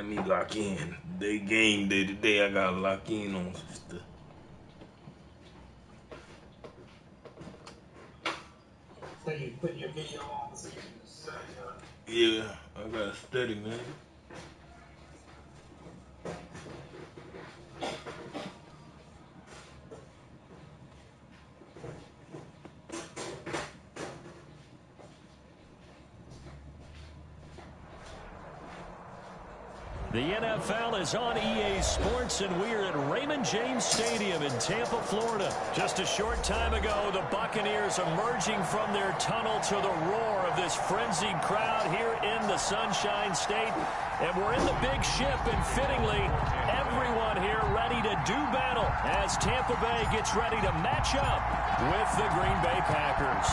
me lock in. They game day today. I gotta lock in on some stuff. So you put your video on so you can study, huh? Yeah, I gotta study, man. The NFL is on EA Sports, and we're at Raymond James Stadium in Tampa, Florida. Just a short time ago, the Buccaneers emerging from their tunnel to the roar of this frenzied crowd here in the Sunshine State. And we're in the big ship, and fittingly, everyone here ready to do battle as Tampa Bay gets ready to match up with the Green Bay Packers.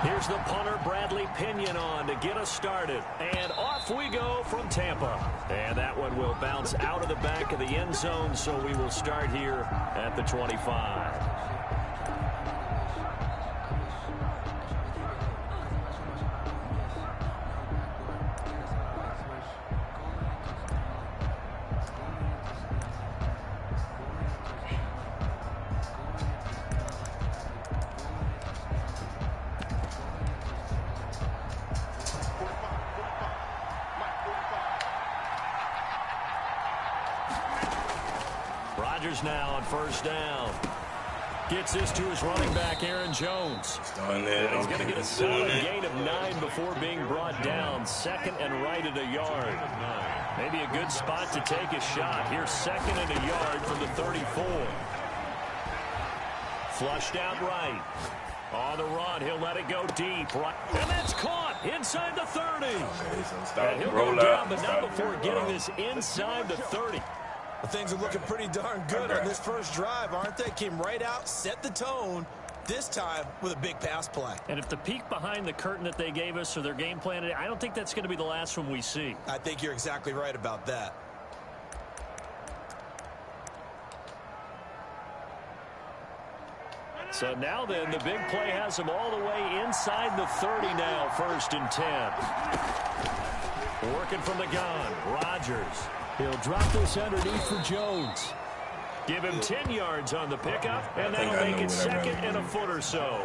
Here's the punter, Bradley Pinion, on to get us started. And off we go from Tampa. And that one will bounce out of the back of the end zone, so we will start here at the 25. Rodgers now on first down. Gets this to his running back, Aaron Jones. He's going to get a solid gain of 9 before being brought down. Second and right at a yard. Maybe a good spot to take a shot. Here's second and a yard from the 34. Flushed out right. On the run, he'll let it go deep. Right. And that's caught inside the 30. And he'll go down, but not before getting this inside the 30. Well, things are looking pretty darn good on this first drive, aren't they? Came right out, set the tone, this time with a big pass play. And if the peek behind the curtain that they gave us or their game plan, I don't think that's going to be the last one we see. I think you're exactly right about that. So now then, the big play has him all the way inside the 30 now, first and 10. Working from the gun, Rodgers. He'll drop this underneath for Jones. Give him 10 yards on the pickup, and that'll make it second and a foot or so.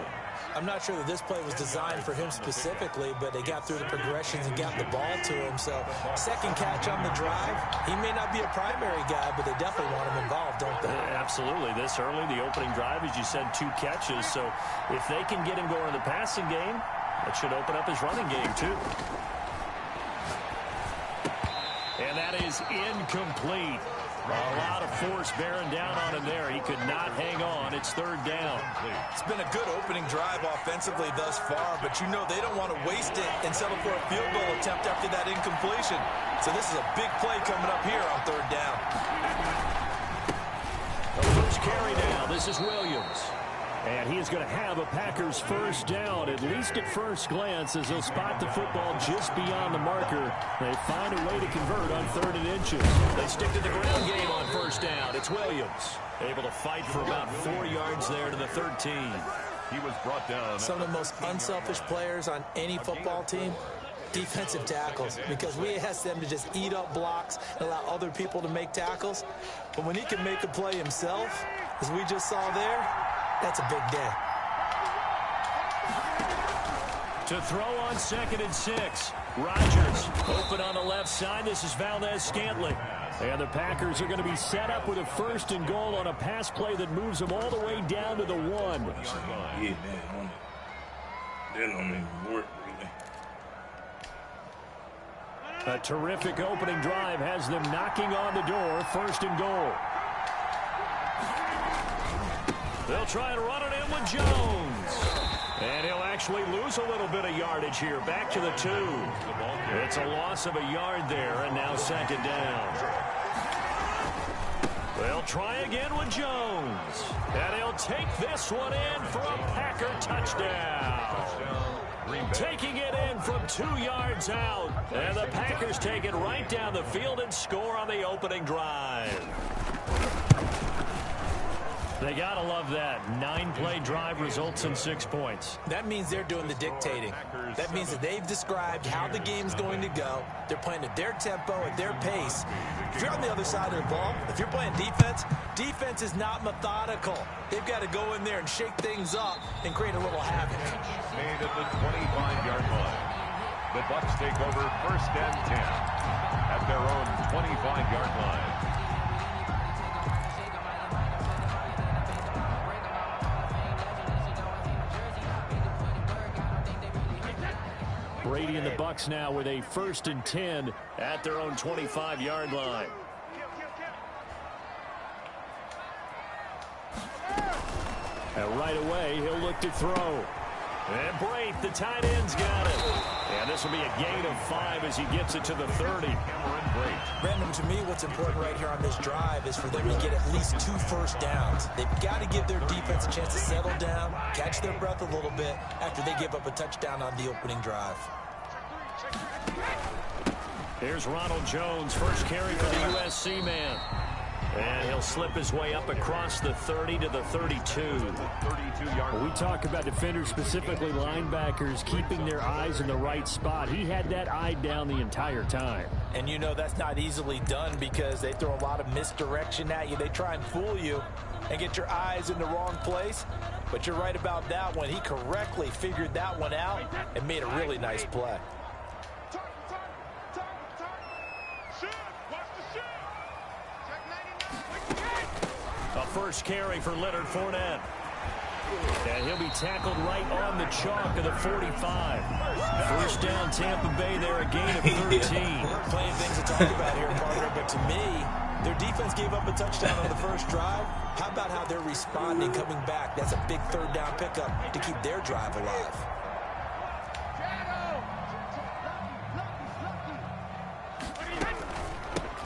I'm not sure that this play was designed for him specifically, but they got through the progressions and got the ball to him. So second catch on the drive. He may not be a primary guy, but they definitely want him involved, don't they? Absolutely. This early, the opening drive, as you said, 2 catches. So if they can get him going in the passing game, that should open up his running game too. And that is incomplete. A lot of force bearing down on him there. He could not hang on. It's third down. It's been a good opening drive offensively thus far, but you know they don't want to waste it and settle for a field goal attempt after that incompletion. So this is a big play coming up here on third down. The first carry down. This is Williams. And he is going to have a Packers first down, at least at first glance, as they'll spot the football just beyond the marker. They find a way to convert on 3rd and inches. They stick to the ground game on first down. It's Williams, able to fight for about 4 yards there to the 13. He was brought down. Some of the most unselfish players on any football team, defensive tackles, because we ask them to just eat up blocks and allow other people to make tackles. But when he can make a play himself, as we just saw there, that's a big day. To throw on 2nd and 6. Rodgers open on the left side. This is Valdez-Scantling. And the Packers are going to be set up with a 1st and goal on a pass play that moves them all the way down to the 1. Yeah, man. That don't even work, really. A terrific opening drive has them knocking on the door. 1st and goal. They'll try to run it in with Jones. And he'll actually lose a little bit of yardage here. Back to the 2. It's a loss of a yard there, and now 2nd down. They'll try again with Jones. And he'll take this one in for a Packer touchdown. Taking it in from 2 yards out. And the Packers take it right down the field and score on the opening drive. They got to love that. 9-play drive results in 6 points. That means they're doing the dictating. That means that they've described how the game's going to go. They're playing at their tempo, at their pace. If you're on the other side of the ball, if you're playing defense, defense is not methodical. They've got to go in there and shake things up and create a little havoc. Made at the 25-yard line. The Bucs take over 1st and 10 at their own 25-yard line. Brady and the Bucs now with a 1st and 10 at their own 25-yard line. And right away, he'll look to throw. And Brate, the tight end's got it. And this will be a gain of 5 as he gets it to the 30. Brandon, to me, what's important right here on this drive is for them to get at least 2 first downs. They've got to give their defense a chance to settle down, catch their breath a little bit after they give up a touchdown on the opening drive. Here's Ronald Jones, first carry for the USC man. And he'll slip his way up across the 30 to the 32. 32-yard. We talk about defenders, specifically linebackers, keeping their eyes in the right spot. He had that eye down the entire time. And you know that's not easily done because they throw a lot of misdirection at you. They try and fool you and get your eyes in the wrong place. But you're right about that one. He correctly figured that one out and made a really nice play. A first carry for Leonard Fournette. And he'll be tackled right on the chalk of the 45. First down, Tampa Bay there, a gain of 13. Plenty of things to talk about here, partner, but to me, their defense gave up a touchdown on the first drive. How about how they're responding, coming back? That's a big 3rd down pickup to keep their drive alive.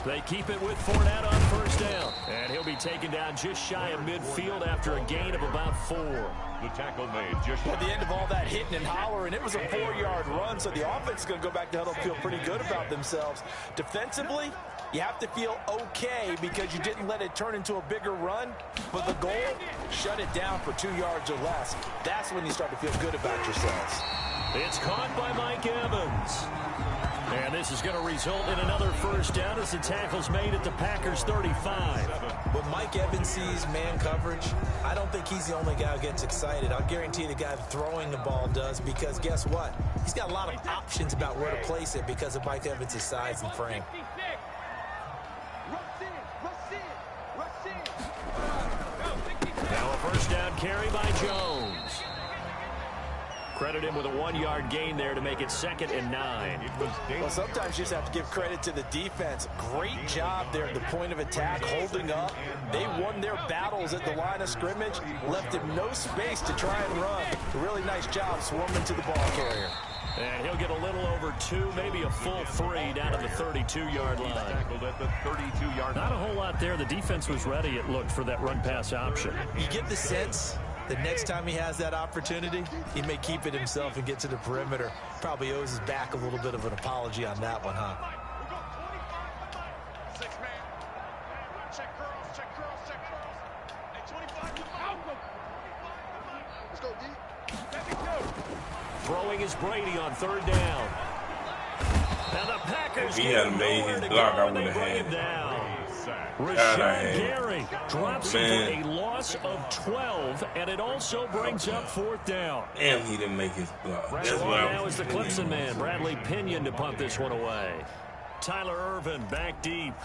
They keep it with Fournette on first down. And he'll be taken down just shy of midfield after a gain of about 4. The tackle made just At the end of all that hitting and hollering, it was a 4-yard run, so the offense is going to go back to huddle, feel pretty good about themselves. Defensively, you have to feel okay because you didn't let it turn into a bigger run, but the goal, shut it down for 2 yards or less. That's when you start to feel good about yourselves. It's caught by Mike Evans. And this is going to result in another first down as the tackle's made at the Packers' 35. When Mike Evans sees man coverage, I don't think he's the only guy who gets excited. I'll guarantee the guy throwing the ball does because guess what? He's got a lot of options about where to place it because of Mike Evans' size and frame. Now a first down carry by Jones. Credit him with a 1-yard gain there to make it 2nd and 9. Well, sometimes you just have to give credit to the defense. Great job there at the point of attack, holding up. They won their battles at the line of scrimmage, left him no space to try and run. A really nice job swarming to the ball carrier. And he'll get a little over 2, maybe a full 3 down to the 32-yard line. tackled at the 32-yard line. Not a whole lot there. The defense was ready, it looked, for that run-pass option. You get the sense the next time he has that opportunity, he may keep it himself and get to the perimeter. Probably owes his back a little bit of an apology on that one, huh? Throwing is Brady on 3rd down. And the Packers If he hadn't made his block, I would have had it. Rashawn Gary drops him for a loss of 12, and it also brings up 4th down. Damn, he didn't make his block. That's So what I now was is the Clemson man, Bradley Pinion, to punt this one away. Tyler Irvin back deep.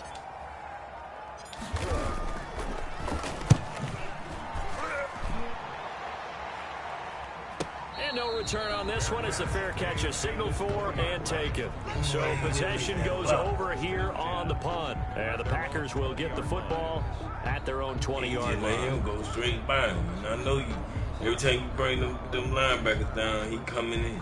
And no return on this one. It's a fair catch, a signal for and taken. So possession goes over here on the punt. And the Packers will get the football at their own 20-yard let line. him go straight by him. And I know you. Every time you bring them linebackers down, he coming in.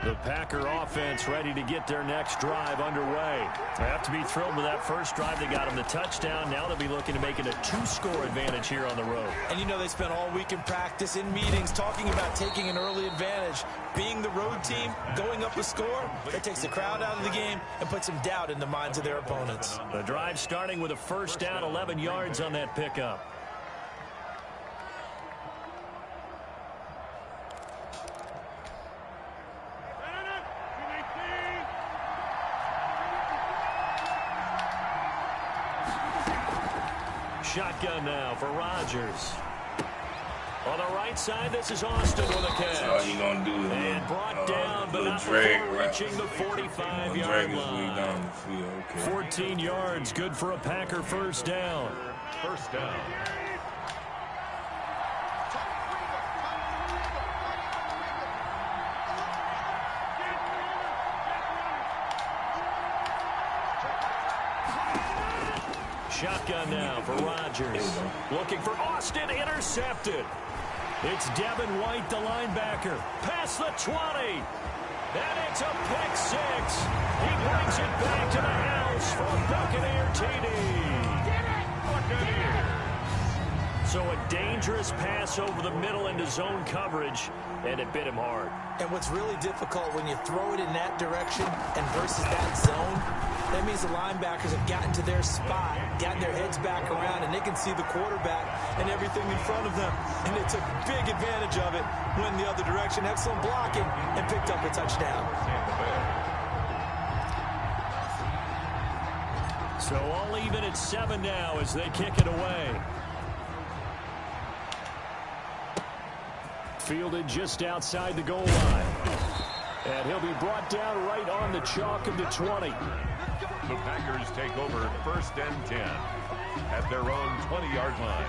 The Packer offense ready to get their next drive underway. They have to be thrilled with that first drive. They got them the touchdown. Now they'll be looking to make it a 2-score advantage here on the road. And you know they spent all week in practice, in meetings, talking about taking an early advantage. Being the road team, going up a score, that takes the crowd out of the game and puts some doubt in the minds of their opponents. The drive starting with a first down, 11 yards on that pickup. Shotgun now for Rodgers. On the right side, this is Austin with a catch. All he gonna do is and brought down, but not drag, before reaching the 45-yard line. Down the field. Okay. 14 yards, good for a Packer first down. First down. Shotgun now for Rodgers. Looking for Austin, intercepted. It's Devin White, the linebacker. Past the 20. And it's a pick six. He brings it back to the house for a Buccaneer TD. Buccaneers. So a dangerous pass over the middle into zone coverage, and it bit him hard. And what's really difficult when you throw it in that direction and versus that zone, that means the linebackers have gotten to their spot, gotten their heads back around, and they can see the quarterback and everything in front of them. And they took big advantage of it, went the other direction, excellent blocking, and picked up a touchdown. So all even at 7 now as they kick it away. Fielded just outside the goal line. And he'll be brought down right on the chalk of the 20. The Packers take over first and 10 at their own 20-yard line.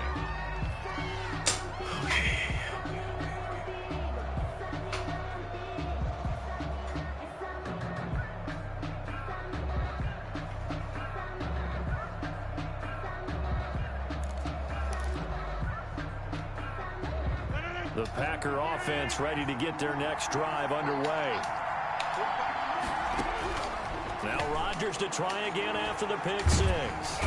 The Packer offense ready to get their next drive underway. Now Rodgers to try again after the pick six.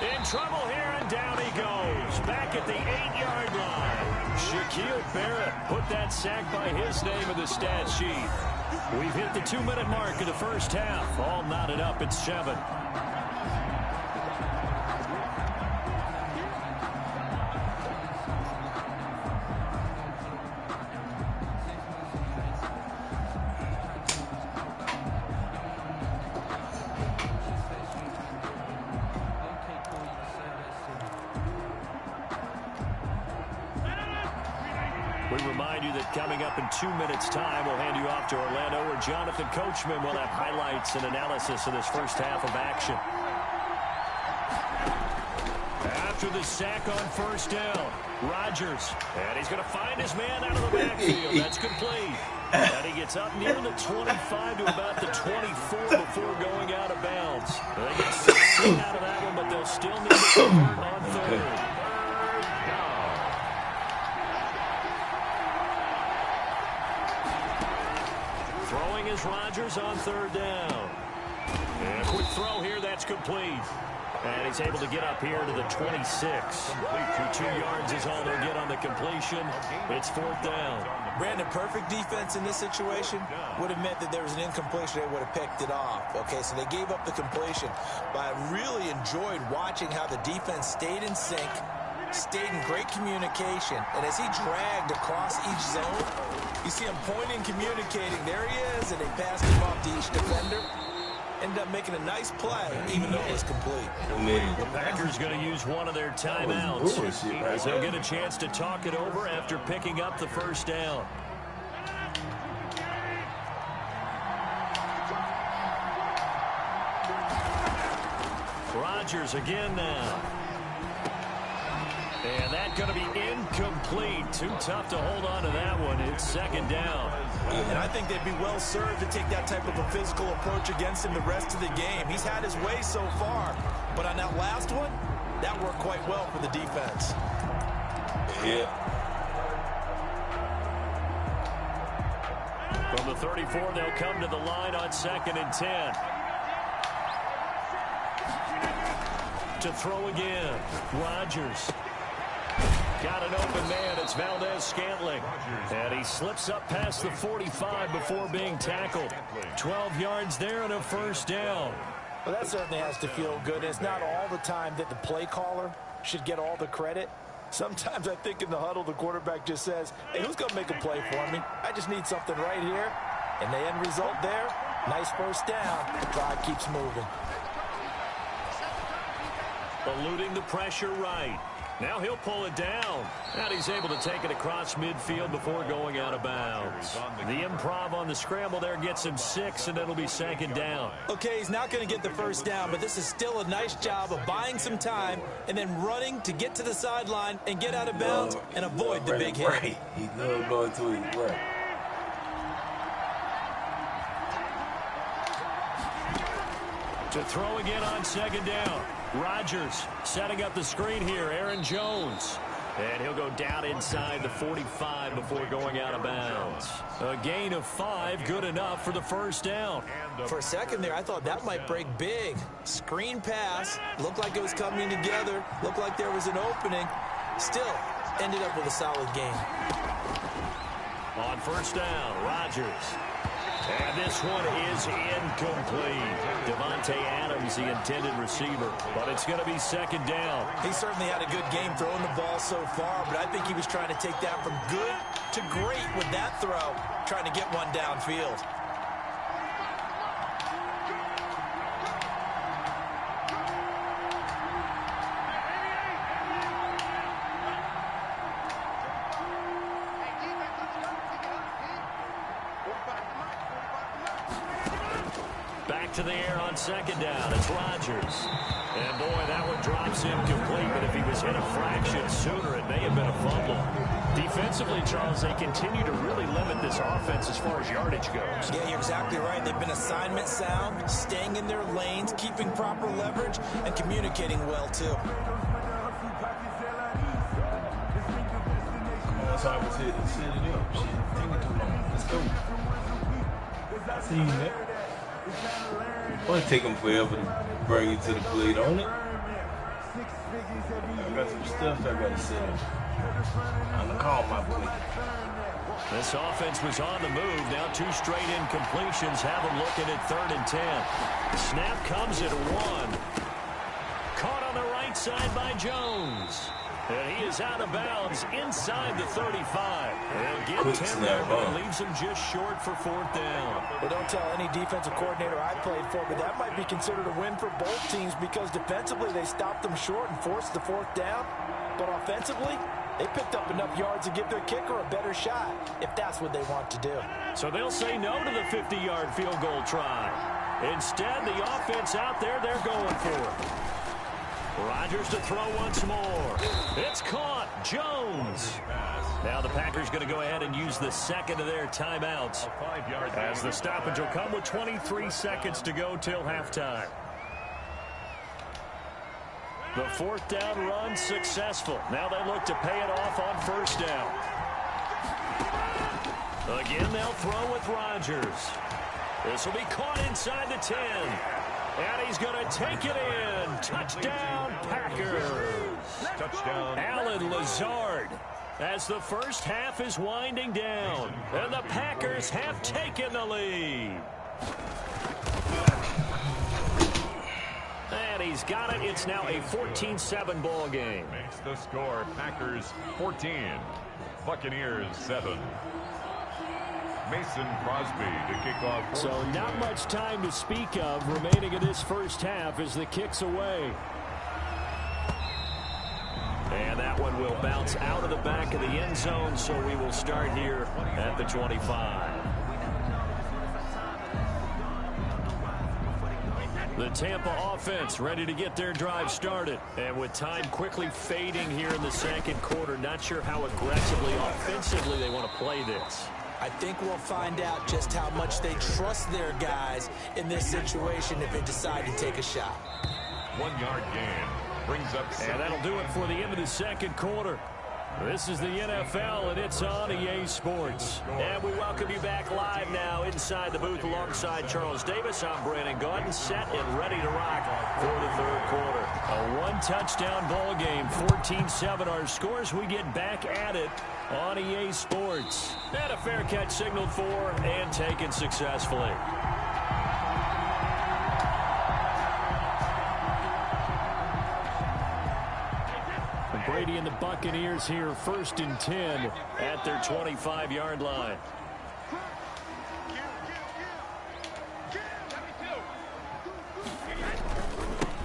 In trouble here, and down he goes. Back at the 8-yard line. Shaquille Barrett put that sack by his name in the stat sheet. We've hit the 2-minute mark of the first half. All knotted up at 7. We remind you that coming up in 2 minutes' time, we'll hand you off to Orlando, where Jonathan Coachman will have highlights and analysis of this first half of action. After the sack on first down, Rodgers, and he's going to find his man out of the backfield. That's complete. And he gets up near the 25 to about the 24 before going out of bounds. They get 16 out of that one, but they'll still need to convert on third. Throwing is Rodgers on third down. And a quick throw here, that's complete. And he's able to get up here to the 26. 2 yards is all they'll get on the completion. It's fourth down. Brandon, perfect defense in this situation would have meant that there was an incompletion. They would have picked it off. Okay, so they gave up the completion. But I really enjoyed watching how the defense stayed in sync, stayed in great communication. And as he dragged across each zone, you see him pointing, communicating. There he is, and they passed him off to each defender. Ended up making a nice play, even though it was complete. The Packers going to use one of their timeouts, as they'll get a chance to talk it over after picking up the first down. Rodgers again now. And that's going to be incomplete. Too tough to hold on to that one. It's second down. And I think they'd be well served to take that type of a physical approach against him the rest of the game. He's had his way so far. But on that last one, that worked quite well for the defense. Yeah. The From the 34, they'll come to the line on 2nd and 10. To throw again. Rodgers. Got an open man. It's Valdez-Scantling. And he slips up past the 45 before being tackled. 12 yards there and a first down. Well, that certainly has to feel good. It's not all the time that the play caller should get all the credit. Sometimes I think in the huddle, the quarterback just says, hey, who's going to make a play for me? I just need something right here. And the end result there, nice first down. The drive keeps moving. Eluding the pressure right. Now he'll pull it down. And he's able to take it across midfield before going out of bounds. The improv on the scramble there gets him 6, and it'll be 2nd down. Okay, he's not going to get the first down, but this is still a nice job of buying some time and then running to get to the sideline and get out of bounds and avoid the big hit. Right. He loves going to his right. To throw again on 2nd down. Rodgers setting up the screen here. Aaron Jones. And he'll go down inside the 45 before going out of bounds. A gain of 5, good enough for the first down. For a second there, I thought that might break big. Screen pass. Looked like it was coming together. Looked like there was an opening. Still, ended up with a solid gain. On first down, Rodgers. And this one is incomplete. Devontae Adams, the intended receiver. But it's going to be 2nd down. He certainly had a good game throwing the ball so far, but I think he was trying to take that from good to great with that throw, trying to get one downfield. To the air on 2nd down. It's Rodgers. And boy, that one drops him complete, but if he was hit a fraction sooner, it may have been a fumble. Defensively, Charles, they continue to really limit this offense as far as yardage goes. Yeah, you're exactly right. They've been assignment sound, staying in their lanes, keeping proper leverage, and communicating well, too. That's how I was hitting. Set it up. Shit, take it too long. Let's go. I see you, man. It's going to take them forever to bring you to the plate, don't it? I got some stuff I got to say. I'm going to call my play. This offense was on the move. Now 2 straight incompletions have them looking at 3rd and 10. Snap comes at 1. Caught on the right side by Jones. And he is out of bounds inside the 35. They'll get 10 there, but it leaves him just short for 4th down. Well, don't tell any defensive coordinator I played for, but that might be considered a win for both teams because defensively they stopped them short and forced the 4th down. But offensively, they picked up enough yards to give their kicker a better shot if that's what they want to do. So they'll say no to the 50-yard field goal try. Instead, the offense out there, they're going for it. Rodgers to throw once more. It's caught. Jones. Now the Packers going to go ahead and use the 2nd of their timeouts as the stoppage will come with 23 seconds to go till halftime. The 4th down run successful. Now they look to pay it off on 1st down. Again, they'll throw with Rodgers. This will be caught inside the 10. And he's going to take it in. Touchdown, Packers. Touchdown. Alan Lazard. As the first half is winding down. And the Packers have taken the lead. And he's got it. It's now a 14-7 ball game. Makes the score Packers 14, Buccaneers 7. Mason Crosby to kick off. So not much time to speak of remaining in this first half as the kick's away. And that one will bounce out of the back of the end zone, so we will start here at the 25. The Tampa offense ready to get their drive started. And with time quickly fading here in the 2nd quarter, not sure how aggressively, offensively they want to play this. I think we'll find out just how much they trust their guys in this situation if they decide to take a shot. 1 yard gain brings up. And that'll do it for the end of the 2nd quarter. This is the NFL, and it's on EA Sports. And we welcome you back live now inside the booth alongside Charles Davis. I'm Brandon Gaudin, set and ready to rock for the third quarter. A one-touchdown ball game, 14-7 our scores. We get back at it on EA Sports. And a fair catch signaled for and taken successfully. Brady and the Buccaneers here, 1st and 10 at their 25-yard line.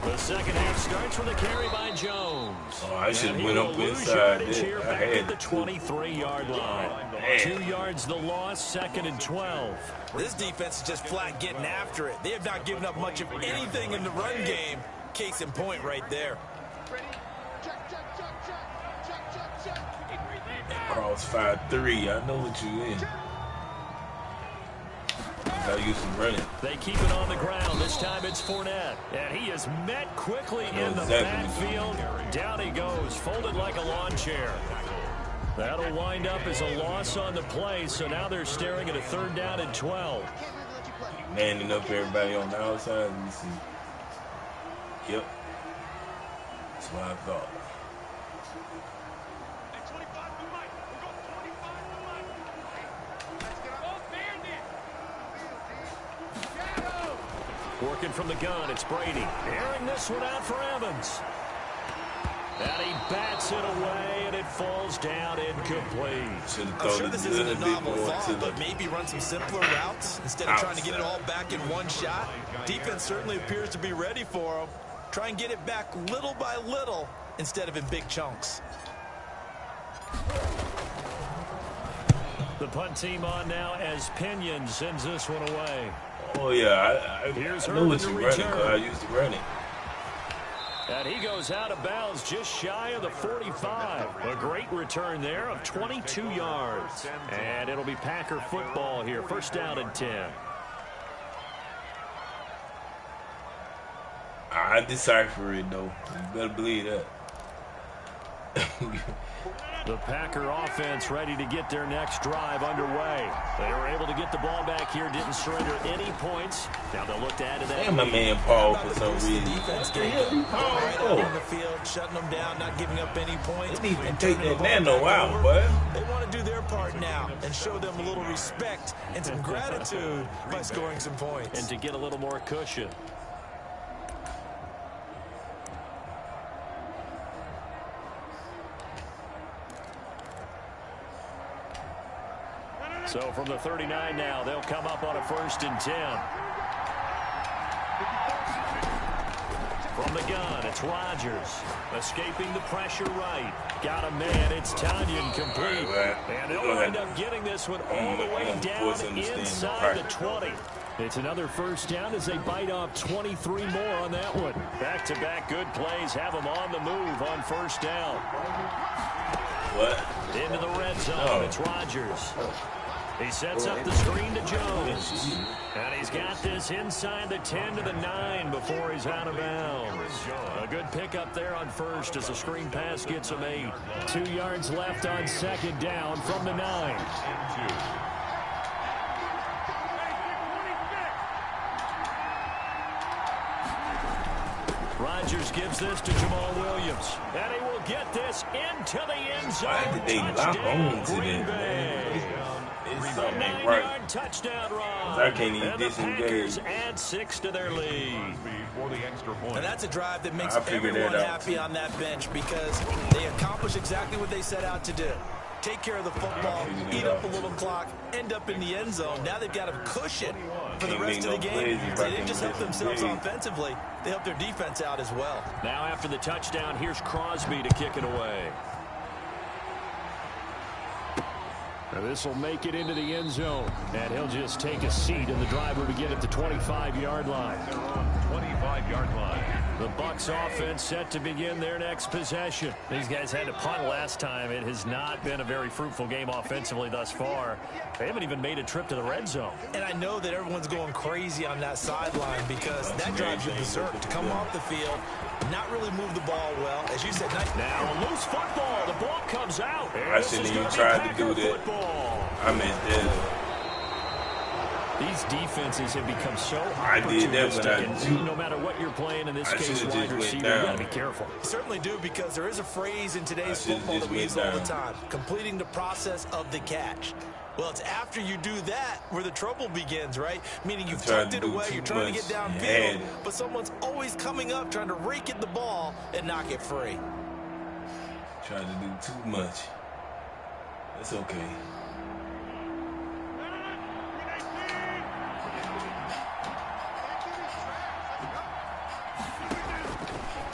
The second half starts with a carry by Jones. Oh, I should have went up inside here there. I back had at the 23-yard line. Man. 2 yards the loss, 2nd and 12. This defense is just flat getting after it. They have not given up much of anything in the run game. Case in point right there. Cross 5-3. I know what you in. Gotta use some running. They keep it on the ground. This time it's Fournette. And he is met quickly in the backfield. Down he goes, folded like a lawn chair. That'll wind up as a loss on the play, so now they're staring at a 3rd down and 12. Manning up everybody on the outside. Let me see. Yep. That's what I thought. Working from the gun, it's Brady. Airing this one out for Evans. And he bats it away, and it falls down incomplete. I'm sure this isn't a novel thought, but maybe run some simpler routes instead of trying to get it all back in one shot. Defense certainly appears to be ready for him. Try and get it back little by little instead of in big chunks. The punt team on now as Pinion sends this one away. Oh, yeah, I know what you're running, because I used to run it. And he goes out of bounds just shy of the 45. A great return there of 22 yards. And it'll be Packer football here, 1st down and 10. I decipher it, though. You better believe that. The Packer offense ready to get their next drive underway. They were able to get the ball back here, didn't surrender any points. Now they'll look to add to that. Damn, my man Paul for some reason. Defense game right out on the field, shutting them down, not giving up any points. They need to take that nano out, boy. They want to do their part now and show them a little respect and some gratitude by scoring some points. And to get a little more cushion. So from the 39 now, they'll come up on a 1st and 10. From the gun, it's Rodgers. Escaping the pressure right. Got a man, it's Tanyan complete. And they'll wind up getting this one all the way down inside the 20. It's another 1st down as they bite off 23 more on that one. Back-to-back good plays have them on the move on 1st down. What? Into the red zone, it's Rodgers. He sets up the screen to Jones. And he's got this inside the 10 to the 9 before he's out of bounds. A good pickup there on 1st as the screen pass gets him 8. 2 yards left on 2nd down from the 9. Rodgers gives this to Jamal Williams. And he will get this into the end zone. Why did they lock on to them, man? It's something ain't right. Touchdown run. I can't even disengage. Add 6 to their lead. And that's a drive that makes everyone happy on that bench because they accomplish exactly what they set out to do. Take care of the football, eat up a little clock, end up in the end zone. Now they've got a cushion for the rest of the game. They didn't just help themselves offensively, they helped their defense out as well. Now after the touchdown, here's Crosby to kick it away. Now this will make it into the end zone, and he'll just take a seat, and the driver begin at the 25-yard line. Their own 25-yard line. The Bucs offense set to begin their next possession. These guys had to punt last time. It has not been a very fruitful game offensively thus far. They haven't even made a trip to the red zone. And I know that everyone's going crazy on that sideline because that drives you berserk to come off the field, not really move the ball well. As you said, now a loose football. The ball comes out. I shouldn't even try to do that. I meant that. These defenses have become so opportunistic, and no matter what you're playing, in this case, wide receiver, you got to be careful. You certainly do, because there is a phrase in today's football that we use all the time, completing the process of the catch. Well, it's after you do that where the trouble begins, right? Meaning you've tucked it away, you're trying to get downfield, but someone's always coming up trying to rake at the ball and knock it free. Trying to do too much. That's okay.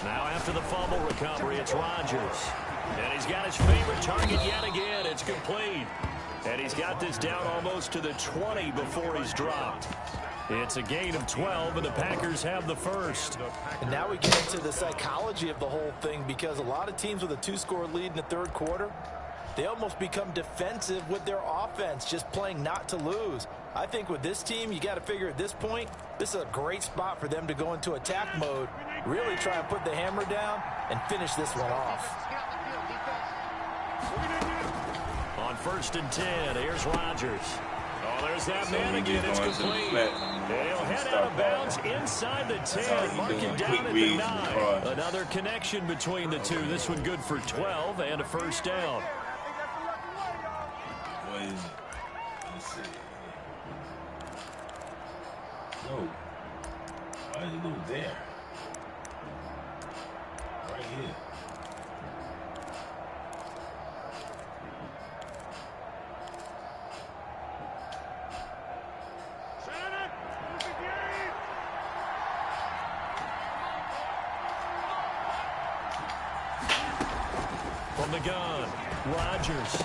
Now after the fumble recovery, it's Rodgers. And he's got his favorite target yet again. It's complete. And he's got this down almost to the 20 before he's dropped. It's a gain of 12, and the Packers have the first. And now we get into the psychology of the whole thing, because a lot of teams with a 2-score lead in the third quarter, they almost become defensive with their offense, just playing not to lose. I think with this team, you got to figure at this point, this is a great spot for them to go into attack mode, really try and put the hammer down and finish this one off. On 1st and 10, here's Rodgers. Oh, there's that man again. It's complete. He'll head out of bounds inside the 10, marking down at the 9. Another connection between the two. This one good for 12 and a first down. What is it? Let's see. No. Why did it go there? Right here. From the gun, Rodgers.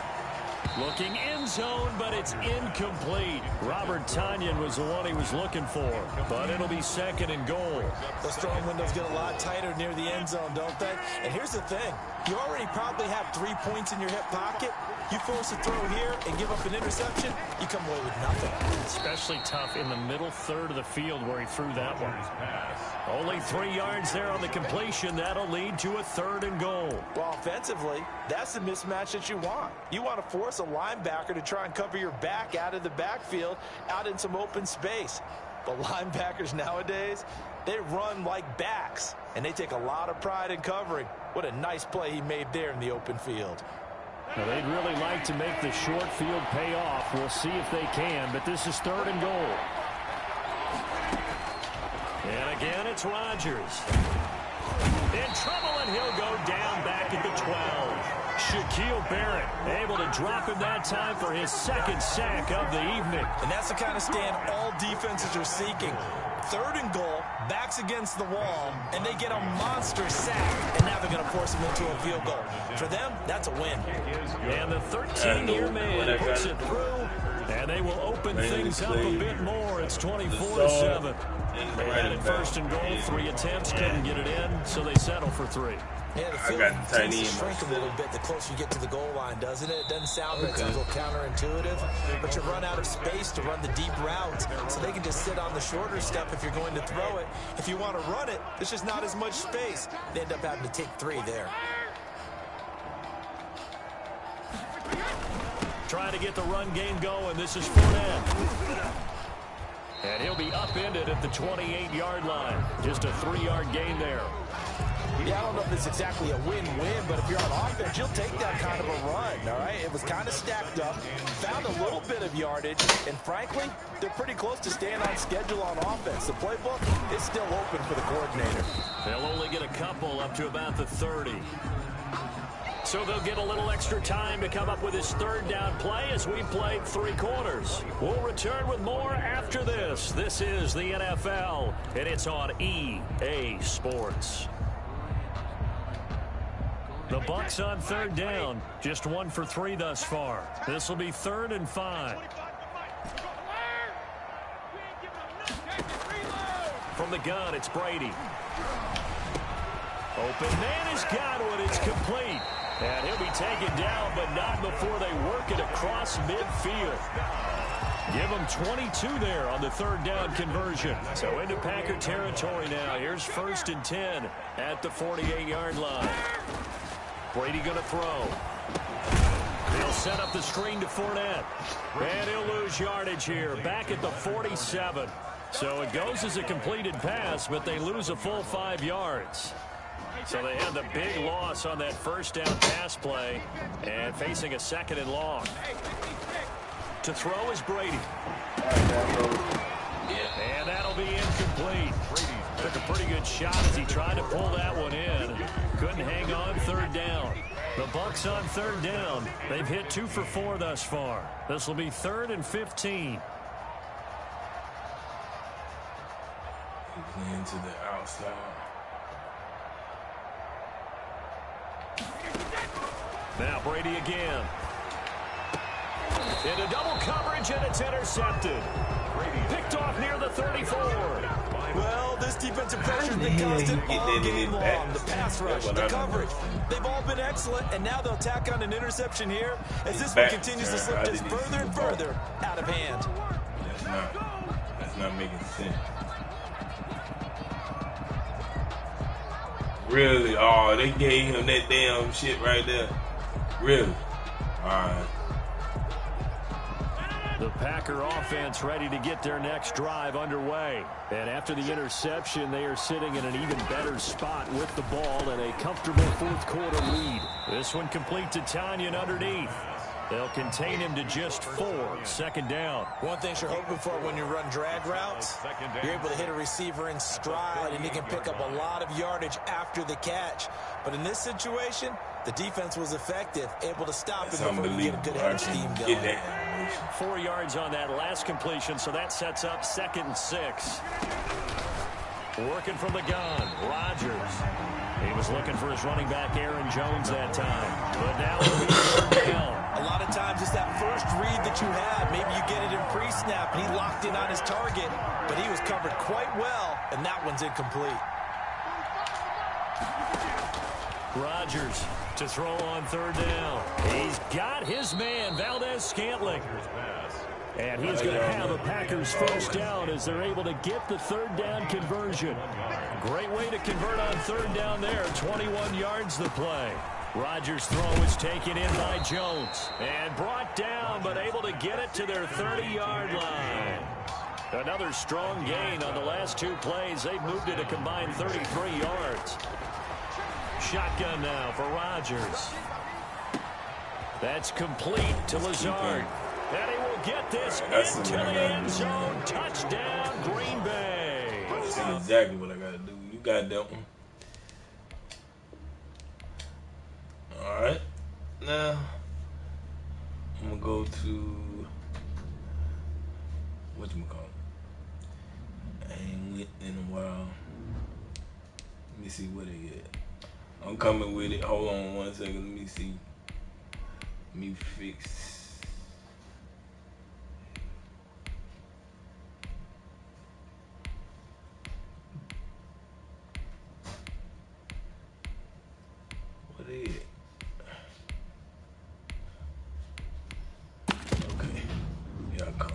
Looking end zone, but it's incomplete. Robert Tonyan was the one he was looking for, but it'll be 2nd and goal. Those throwing windows get a lot tighter near the end zone, don't they? And here's the thing. You already probably have 3 points in your hip pocket. You force a throw here and give up an interception, you come away with nothing. Especially tough in the middle third of the field where he threw that one. Only 3 yards there on the completion. That'll lead to a 3rd and goal. Well, offensively, that's the mismatch that you want. You want to force a linebacker to try and cover your back out of the backfield, out in some open space. But linebackers nowadays, they run like backs, and they take a lot of pride in covering. What a nice play he made there in the open field. Now, they'd really like to make the short field pay off. We'll see if they can, but this is 3rd and goal. And again, it's Rodgers. In trouble, and he'll go down back at the 12. Shaquille Barrett able to drop him that time for his 2nd sack of the evening. And that's the kind of stand all defenses are seeking. 3rd and goal, backs against the wall, and they get a monster sack, and now they're going to force him into a field goal. For them, that's a win. And the 13-year man puts it through, and they will open things up a bit more. It's 24-7. They had it 1st and goal, 3 attempts, couldn't get it in, so they settle for 3. Yeah, the field tends to shrink a little bit the closer you get to the goal line, doesn't it? It doesn't sound right. It's a little counterintuitive, but you run out of space to run the deep routes, so they can just sit on the shorter stuff if you're going to throw it. If you want to run it, there's just not as much space. They end up having to take 3 there. Trying to get the run game going. This is Fournette. And he'll be upended at the 28-yard line. Just a 3-yard gain there. Yeah, I don't know if it's exactly a win-win, but if you're on offense, you'll take that kind of a run, all right? It was kind of stacked up, found a little bit of yardage, and frankly, they're pretty close to staying on schedule on offense. The playbook is still open for the coordinator. They'll only get a couple up to about the 30. So they'll get a little extra time to come up with his 3rd down play as we played 3 quarters. We'll return with more after this. This is the NFL, and it's on EA Sports. The Bucs on 3rd down, just 1 for 3 thus far. This will be 3rd and 5. From the gun, it's Brady. Open man has got one. It's complete. And he'll be taken down, but not before they work it across midfield. Give them 22 there on the third down conversion. So into Packer territory now. Here's 1st and 10 at the 48-yard line. Brady going to throw. He'll set up the screen to Fournette. And he'll lose yardage here. Back at the 47. So it goes as a completed pass, but they lose a full 5 yards. So they had the big loss on that first down pass play and facing a 2nd and long. To throw is Brady. And that'll be incomplete. Brady took a pretty good shot as he tried to pull that one in. Couldn't hang on 3rd down. The Bucs on 3rd down. They've hit 2 for 4 thus far. This will be 3rd and 15. Into the outside. Now Brady again. Into double coverage, and it's intercepted. Picked off near the 34. Well, this defensive pressure has been constant all game long. The pass rush, the coverage, they've all been excellent, and now they'll tack on an interception here as this one continues to slip just further and further out of hand. That's not making sense. Really? Oh, they gave him that damn shit right there. Really? All right. The Packer offense ready to get their next drive underway. And after the interception, they are sitting in an even better spot with the ball and a comfortable 4th quarter lead. This one complete to Tanyan underneath. They'll contain him to just 4. 2nd down. One thing you're hoping for when you run drag routes, you're able to hit a receiver in stride, and he can pick up a lot of yardage after the catch. But in this situation, the defense was effective, able to stop him before he get a good head of steam going. 4 yards on that last completion, so that sets up 2nd and 6. Working from the gun, Rodgers. He was looking for his running back, Aaron Jones, that time. But now it'll be 3rd down. A lot of times it's that first read that you have. Maybe you get it in pre-snap, and he locked in on his target, but he was covered quite well, and that one's incomplete. Rodgers to throw on 3rd down. He's got his man, Valdez-Scantling. And he's going to have a Packers 1st down as they're able to get the 3rd down conversion. Great way to convert on 3rd down there. 21 yards the play. Rodgers' throw is taken in by Jones. And brought down, but able to get it to their 30-yard line. Another strong gain on the last 2 plays. They've moved it a combined 33 yards. Shotgun now for Rodgers. That's complete to Lazard. And he will get this into the end zone. Touchdown, Green Bay. That's exactly what I got to do. You got that one. All right. Now, I'm going to go to, whatchamacallit? I ain't went in a while. Let me see what they get. I'm coming with it. Hold on 1 second. Let me see. Let me fix. What is it? Okay. Here I come.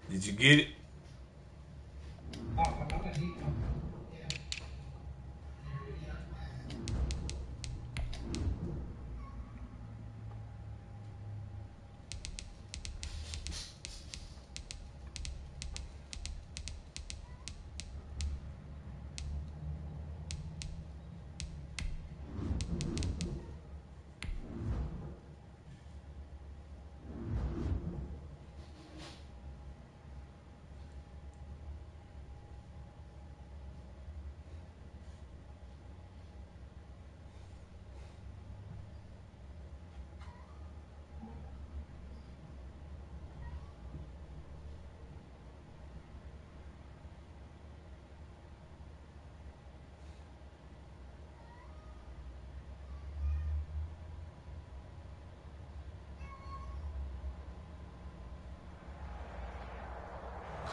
Did you get it?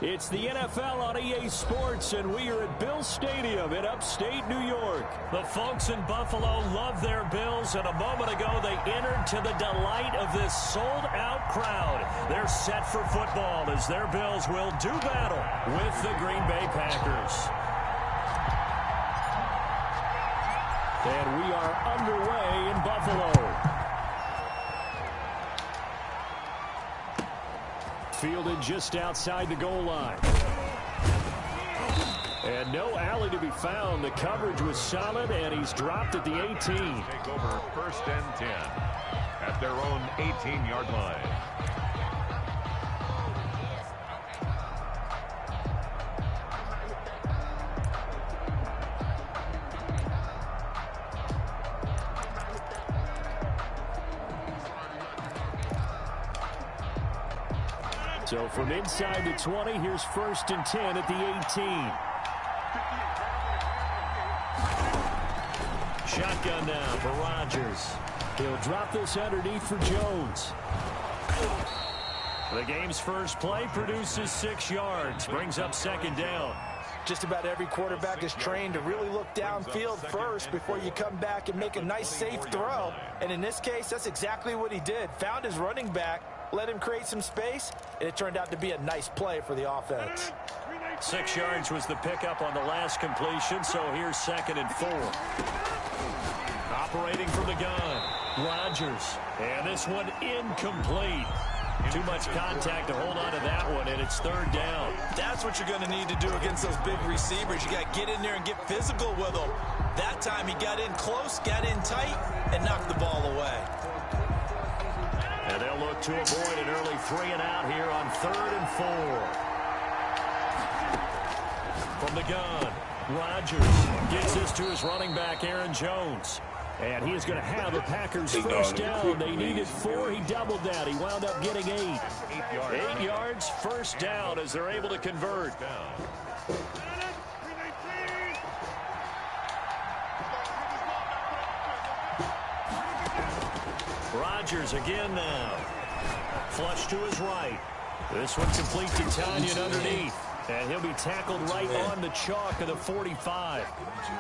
It's the NFL on EA Sports, and we are at Bill Stadium in upstate New York. The folks in Buffalo love their Bills, and a moment ago they entered to the delight of this sold-out crowd. They're set for football as their Bills will do battle with the Green Bay Packers. And we are underway in Buffalo. Fielded just outside the goal line. And no alley to be found. The coverage was solid, and he's dropped at the 18. Take over 1st and 10 at their own 18-yard line. So from inside the 20, here's 1st and 10 at the 18. Shotgun now for Rodgers. He'll drop this underneath for Jones. The game's first play produces 6 yards, brings up 2nd down. Just about every quarterback is trained to really look downfield first before you come back and make a nice, safe throw. And in this case, that's exactly what he did. Found his running back, let him create some space, and it turned out to be a nice play for the offense. 6 yards was the pickup on the last completion, so here's 2nd and 4. Operating from the gun, Rodgers. And this one incomplete. Too much contact to hold on to that one, and it's 3rd down. That's what you're going to need to do against those big receivers. You got to get in there and get physical with them. That time he got in close, got in tight, and knocked the ball away. And they'll look to avoid an early 3 and out here on 3rd and 4. From the gun, Rodgers gets this to his running back, Aaron Jones. And he is going to have the Packers 1st down. They needed 4. He doubled that. He wound up getting 8. 8 yards, 1st down as they're able to convert. Rodgers again now. Flush to his right. This one complete to Tanyan underneath. And he'll be tackled right on the chalk of the 45.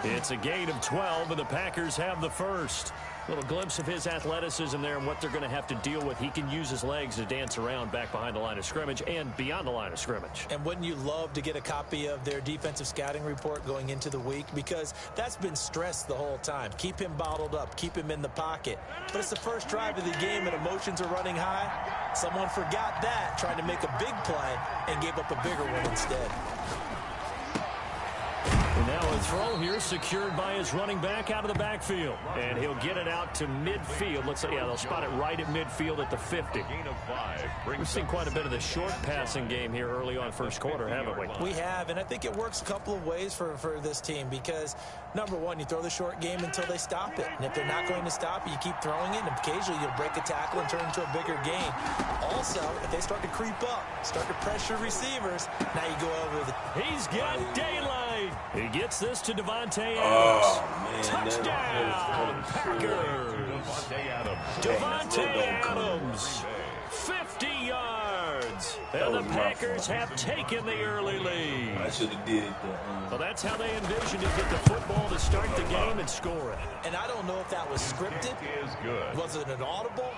It's a gain of 12, and the Packers have the 1st. Little glimpse of his athleticism there and what they're going to have to deal with. He can use his legs to dance around back behind the line of scrimmage and beyond the line of scrimmage. And wouldn't you love to get a copy of their defensive scouting report going into the week? Because that's been stressed the whole time. Keep him bottled up. Keep him in the pocket. But it's the first drive of the game and emotions are running high. Someone forgot that, trying to make a big play, and gave up a bigger one instead. And now a throw here secured by his running back out of the backfield. And he'll get it out to midfield. Looks like, yeah, they'll spot it right at midfield at the 50. We've seen quite a bit of the short passing game here early on 1st quarter, haven't we? We have, and I think it works a couple of ways for this team because, number one, you throw the short game until they stop it. And if they're not going to stop it, you keep throwing it, and occasionally you'll break a tackle and turn into a bigger gain. Also, if they start to creep up, start to pressure receivers, now you go over the... He's got daylight. He gets this to Devontae Adams. Oh, man. Touchdown, Packers. Devontae Adams, 50 yards. And the Packers have taken the early lead. I should have did it. Well, that's how they envisioned it. Get the football to start the game and score it. And I don't know if that was scripted. Was it an audible?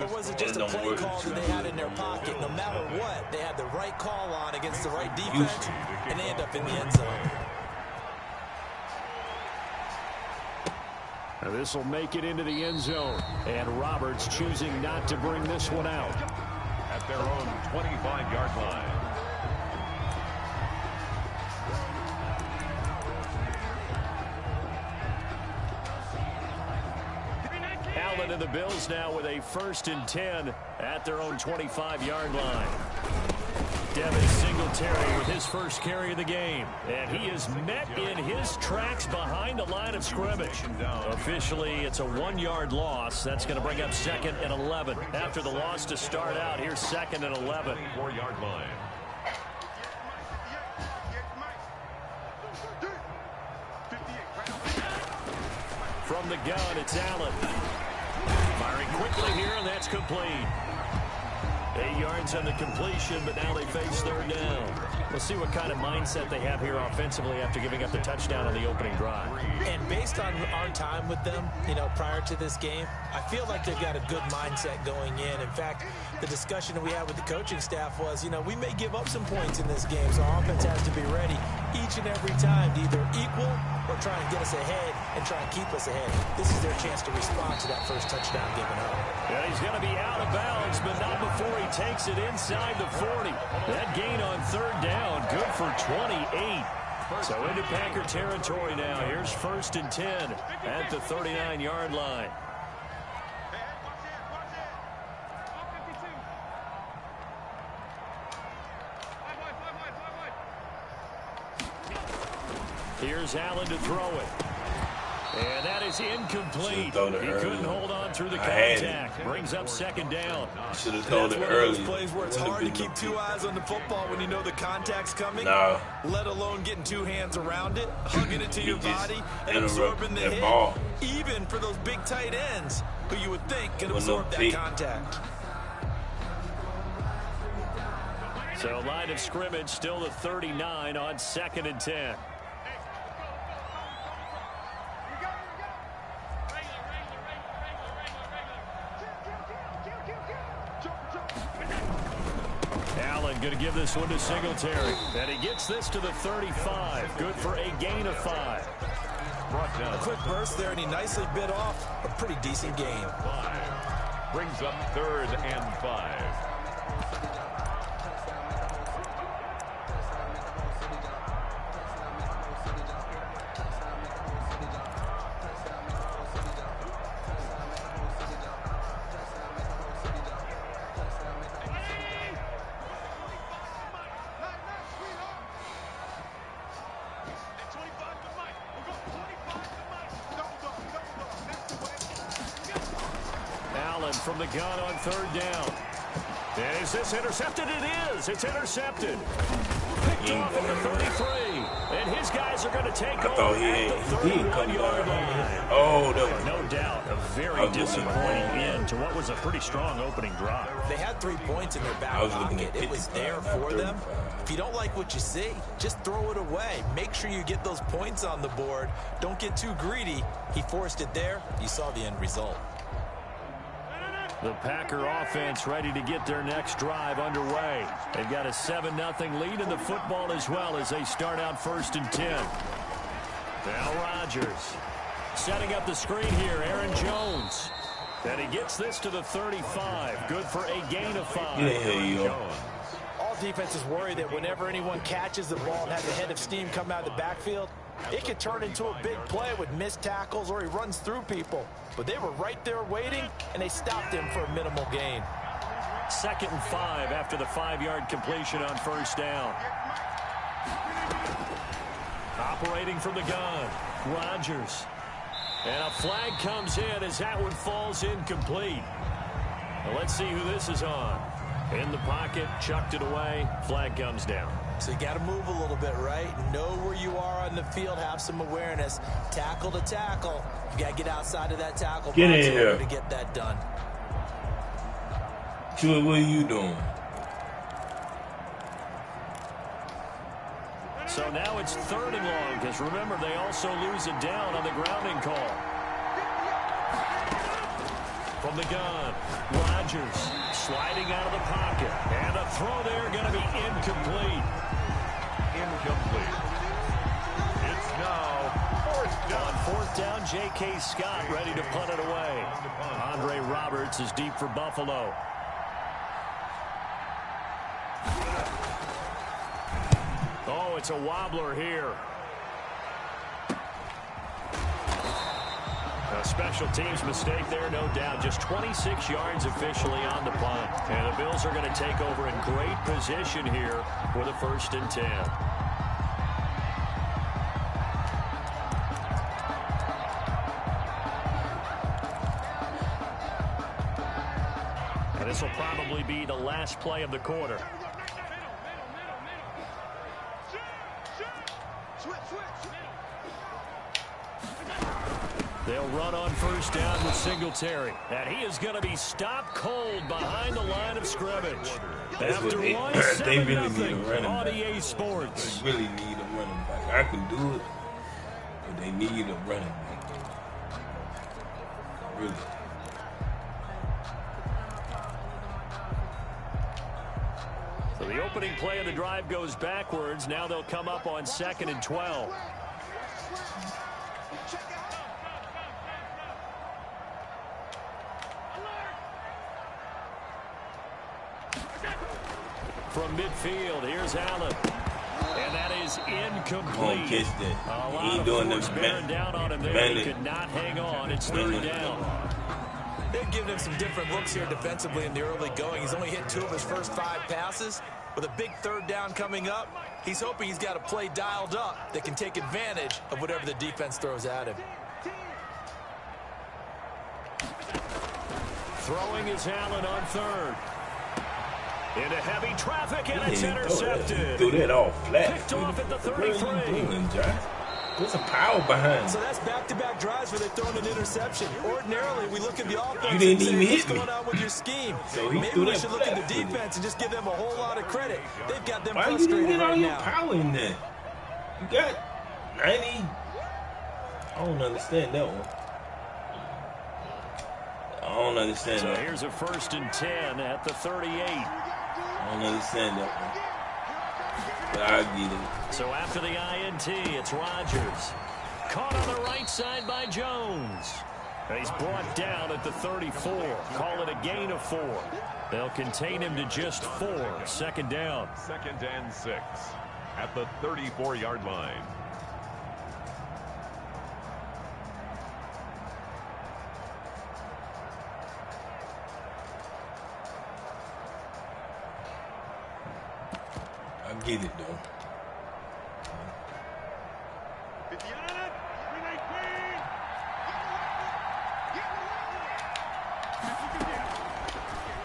Or was it just a play call that they had in their pocket? No matter what, they had the right call on against the right defense, and they end up in the end zone. Now this will make it into the end zone. And Roberts choosing not to bring this one out. At their own 25-yard line. Allen and the Bills now with a 1st and 10 at their own 25-yard line. Devin Singletary with his first carry of the game. And he is met in his tracks behind the line of scrimmage. Officially, it's a 1-yard loss. That's going to bring up 2nd and 11. After the loss to start out, here's 2nd and 11. 4-yard line. From the gun, it's Allen. Firing quickly here, and that's complete. 8 yards on the completion, but now they face 3rd down. We'll see what kind of mindset they have here offensively after giving up the touchdown on the opening drive. And based on our time with them, prior to this game, I feel like they've got a good mindset going in. In fact, the discussion that we had with the coaching staff was, we may give up some points in this game, so our offense has to be ready each and every time to either equal or try and get us ahead and try and keep us ahead. This is their chance to respond to that first touchdown given up. Yeah, he's going to be out of bounds, but not before he takes it inside the 40. That gain on third down, good for 28. So into Packer territory now. Here's 1st and 10 at the 39-yard line. Here's Allen to throw it. And that is incomplete. He couldn't hold on through the contact. Brings up 2nd down. Should have thrown it early. Those plays where it's hard to keep 2 eyes on the football when you know the contact's coming. No. Let alone getting 2 hands around it, hugging it to your body, and absorbing the hit. Ball. Even for those big tight ends, who you would think can absorb that contact. So line of scrimmage still the 39 on 2nd and 10. Allen going to give this one to Singletary. And he gets this to the 35. Good for a gain of 5. A quick burst there, and he nicely bit off a pretty decent gain. 5. Brings up 3rd and 5. From the gun on 3rd down. Is this intercepted? It is. It's intercepted. Picked off at the 33. And his guys are going to take over at the 31-yard line. Oh, no doubt. A very disappointing end to what was a pretty strong opening drive. They had 3 points in their back pocket. It was there for them. If you don't like what you see, just throw it away. Make sure you get those points on the board. Don't get too greedy. He forced it there. You saw the end result. The Packer offense ready to get their next drive underway. They've got a 7-0 lead in the football as well as they start out 1st and 10. Now Rodgers setting up the screen here. Aaron Jones. And he gets this to the 35. Good for a gain of 5. Yeah, All defenses worry that whenever anyone catches the ball and has a head of steam come out of the backfield, it could turn into a big play with missed tackles or he runs through people. But they were right there waiting, and they stopped him for a minimal gain. 2nd and 5 after the 5-yard completion on 1st down. Operating from the gun, Rodgers. And a flag comes in as that one falls incomplete. Well, let's see who this is on. In the pocket, chucked it away, flag comes down. So you got to move a little bit, right? Know where you are on the field, have some awareness. Tackle to tackle. You got to get outside of that tackle box in order to get that done. Chewy, what are you doing? So now it's 3rd and long, because remember, they also lose it down on the grounding call. From the gun, Rodgers sliding out of the pocket. And a throw there going to be incomplete. It's now 4th down. On 4th down, J.K. Scott ready to punt it away. Andre Roberts is deep for Buffalo. Oh, it's a wobbler here. A special teams mistake there, no doubt. Just 26 yards officially on the punt. And the Bills are going to take over in great position here for the 1st and 10. And this will probably be the last play of the quarter. They'll run on 1st down with Singletary. And he is going to be stopped cold behind the line of scrimmage. That's what After they, one, they really need a 7-0 running on back. EA Sports. They really need a running back. I can do it, but they need a running back. Really. So the opening play of the drive goes backwards. Now they'll come up on 2nd and 12. From midfield, here's Allen. And that is incomplete. Come on, catch that. A He lot ain't of doing force them bearing down on him there. He could not hang on. It's 3rd down. They've given him some different looks here defensively in the early going. He's only hit 2 of his first 5 passes. With a big 3rd down coming up, he's hoping he's got a play dialed up that can take advantage of whatever the defense throws at him. Throwing is Allen on 3rd. Into heavy traffic, and it's intercepted. Threw that all flat. Picked off at the What are you 33. doing, Josh? Put some power behind. So that's back-to-back drives where they've thrown an interception. Ordinarily, we look at the offense You didn't and say, even what's hit me. going on with your scheme? So he Maybe threw we that should look at the flat. defense and just give them a whole lot of credit. They've got them Why you frustrated didn't get all right your now. power in there? You got 90. I don't understand that one. I don't understand So that. here's a 1st and 10 at the 38. I don't understand that one. But I get it. So after the INT, it's Rodgers. Caught on the right side by Jones. He's brought down at the 34. Call it a gain of 4. They'll contain him to just 4. 2nd down. 2nd and 6 at the 34-yard line. I get it, though.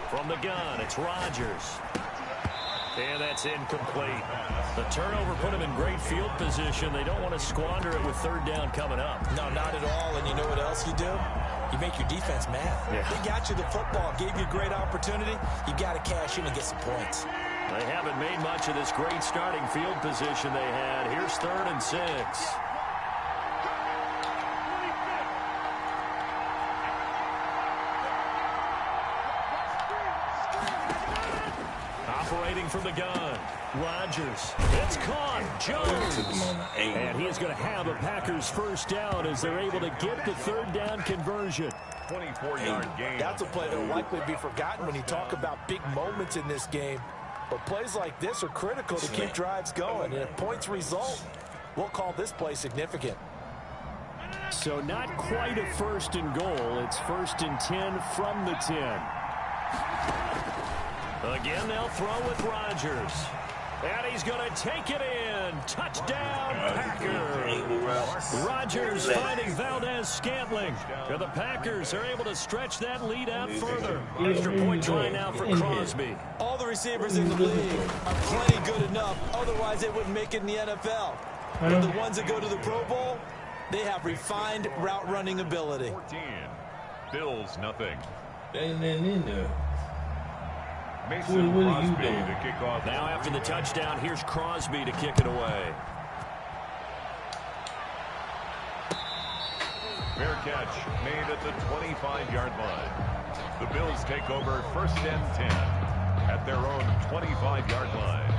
From the gun, it's Rodgers. And that's incomplete. The turnover put him in great field position. They don't want to squander it with 3rd down coming up. No, not at all. And you know what else you do? You make your defense mad. Yeah. They got you the football, gave you a great opportunity. You got to cash in and get some points. They haven't made much of this great starting field position they had. Here's 3rd and 6. Operating from the gun. Rodgers. It's caught. Jones. And he is going to have a Packers 1st down as they're able to get the 3rd down conversion. 24-yard gain. That's a play that will likely be forgotten when you talk about big moments in this game. But plays like this are critical to keep drives going. And if points result, we'll call this play significant. So not quite a 1st and goal. It's 1st and 10 from the 10. Again, they'll throw with Rodgers. And he's going to take it in. Touchdown, Packers. Rodgers finding Valdez-Scantling. And the Packers are able to stretch that lead out further. Extra point try now for Crosby. All the receivers in the league are plenty good enough. Otherwise, they wouldn't make it in the NFL. But the ones that go to the Pro Bowl, they have refined route running ability. 14. Bills nothing. Ain't nothing in there. Mason What are you Crosby doing? to kick off. Now after the touchdown, here's Crosby to kick it away. Fair catch made at the 25-yard line. The Bills take over 1st and 10 at their own 25-yard line.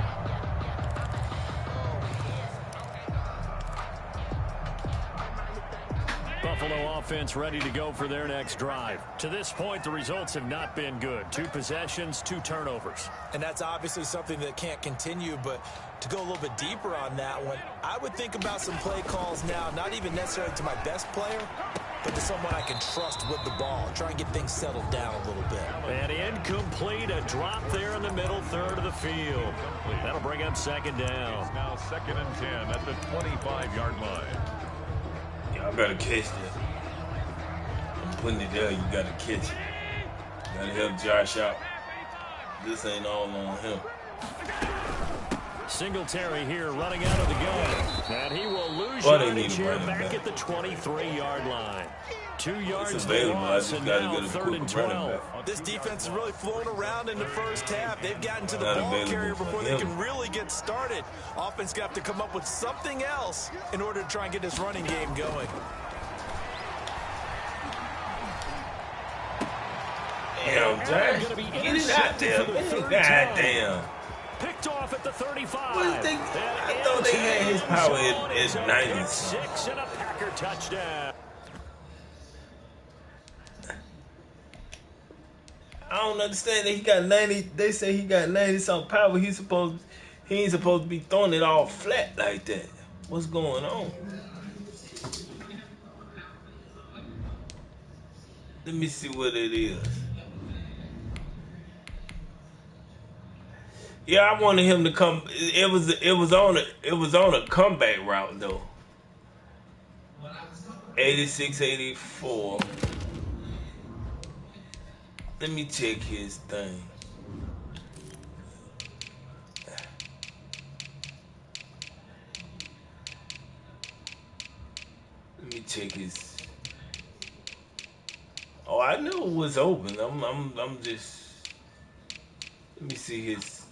Buffalo offense ready to go for their next drive. To this point, the results have not been good. 2 possessions, 2 turnovers. And that's obviously something that can't continue, but to go a little bit deeper on that one, I would think about some play calls now, not even necessarily to my best player, but to someone I can trust with the ball. Try and get things settled down a little bit. And incomplete, a drop there in the middle third of the field. That'll bring up 2nd down. Now 2nd and 10 at the 25-yard line. Y'all gotta catch that. I'm putting it there. You gotta catch it. Gotta help Josh out. This ain't all on him. Singletary here running out of the gun. And he will lose shortage here running back back. at the 23-yard line. 2 yards It's to available. I loss, just and got to now get a 3rd quick and running 12. back. This defense is really flown around in the first half. They've gotten to the Not ball available carrier for before they him. can really get started. Offense got to come up with something else in order to try and get this running game going. Damn, Josh. Get it out there, man. Goddamn. Picked off at the 35. I thought they had his power at 90. 6 and a Packer touchdown. I don't understand that he got 90. They say he got 90 something power. He ain't supposed to be throwing it all flat like that. What's going on? Let me see what it is. Yeah, I wanted him to come. It was on a comeback route though. 86, 84. Let me check his thing. Let me check his. Oh, I knew it was open. I'm just. Let me see his.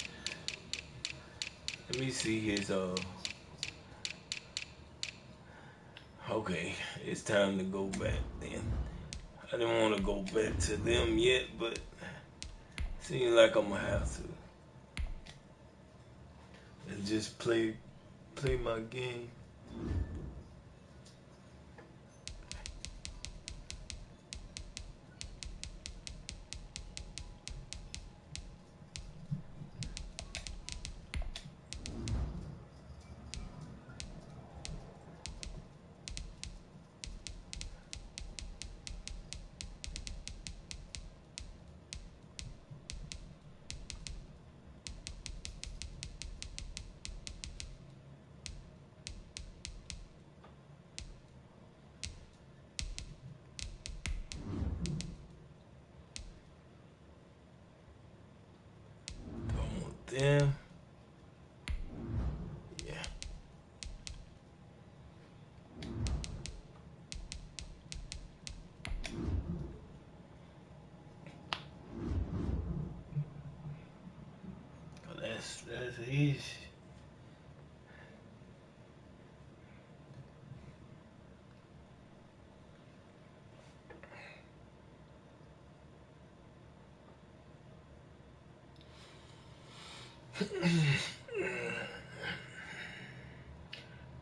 Let me see his. Okay, it's time to go back then. I didn't want to go back to them yet, but seems like I'm gonna have to. And just play my game. Damn. Yeah. Oh, that's easy.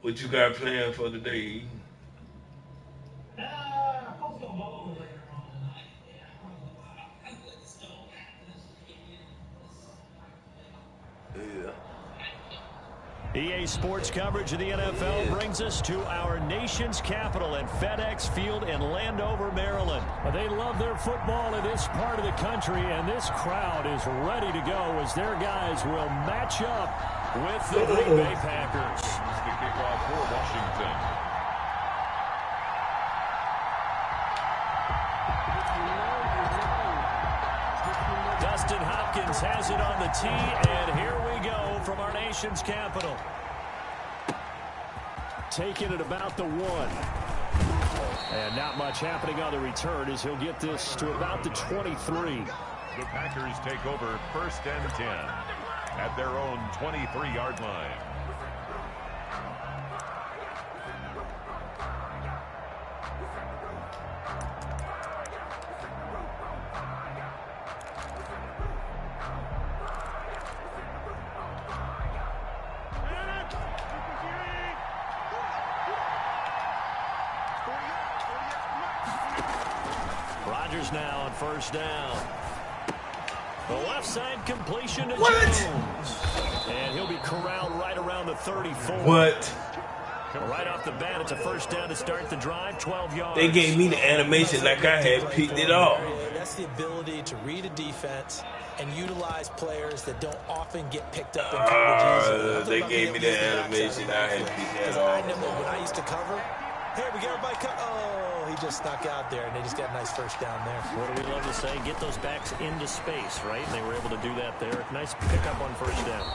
What you got planned for today? Yeah. EA Sports coverage of the NFL brings us to our nation's capital at FedEx Field in Landover, Maryland. They love their football in this part of the country, and this crowd is ready to go as their guys will match up with the Green Bay Packers. It's the kickoff for Washington. Dustin Hopkins has it on the tee, and here we go from our nation's capital. Taking it about the 1. And not much happening on the return as he'll get this to about the 23. The Packers take over 1st and 10 at their own 23-yard line. Rodgers now on 1st down. The left side completion to What? Jones. And he'll be corralled right around the 34. What? Right off the bat, it's a 1st down to start the drive, 12 yards. They gave me the animation like I had picked it off. That's the ability to read a defense and utilize players that don't often get picked up in coverage. They gave me the animation I had picked that Because off. I know when I used to cover, hey, we got everybody oh, he just snuck out there, and they just got a nice 1st down there. What do we love to say? Get those backs into space, right? And they were able to do that there. Nice pickup on 1st down.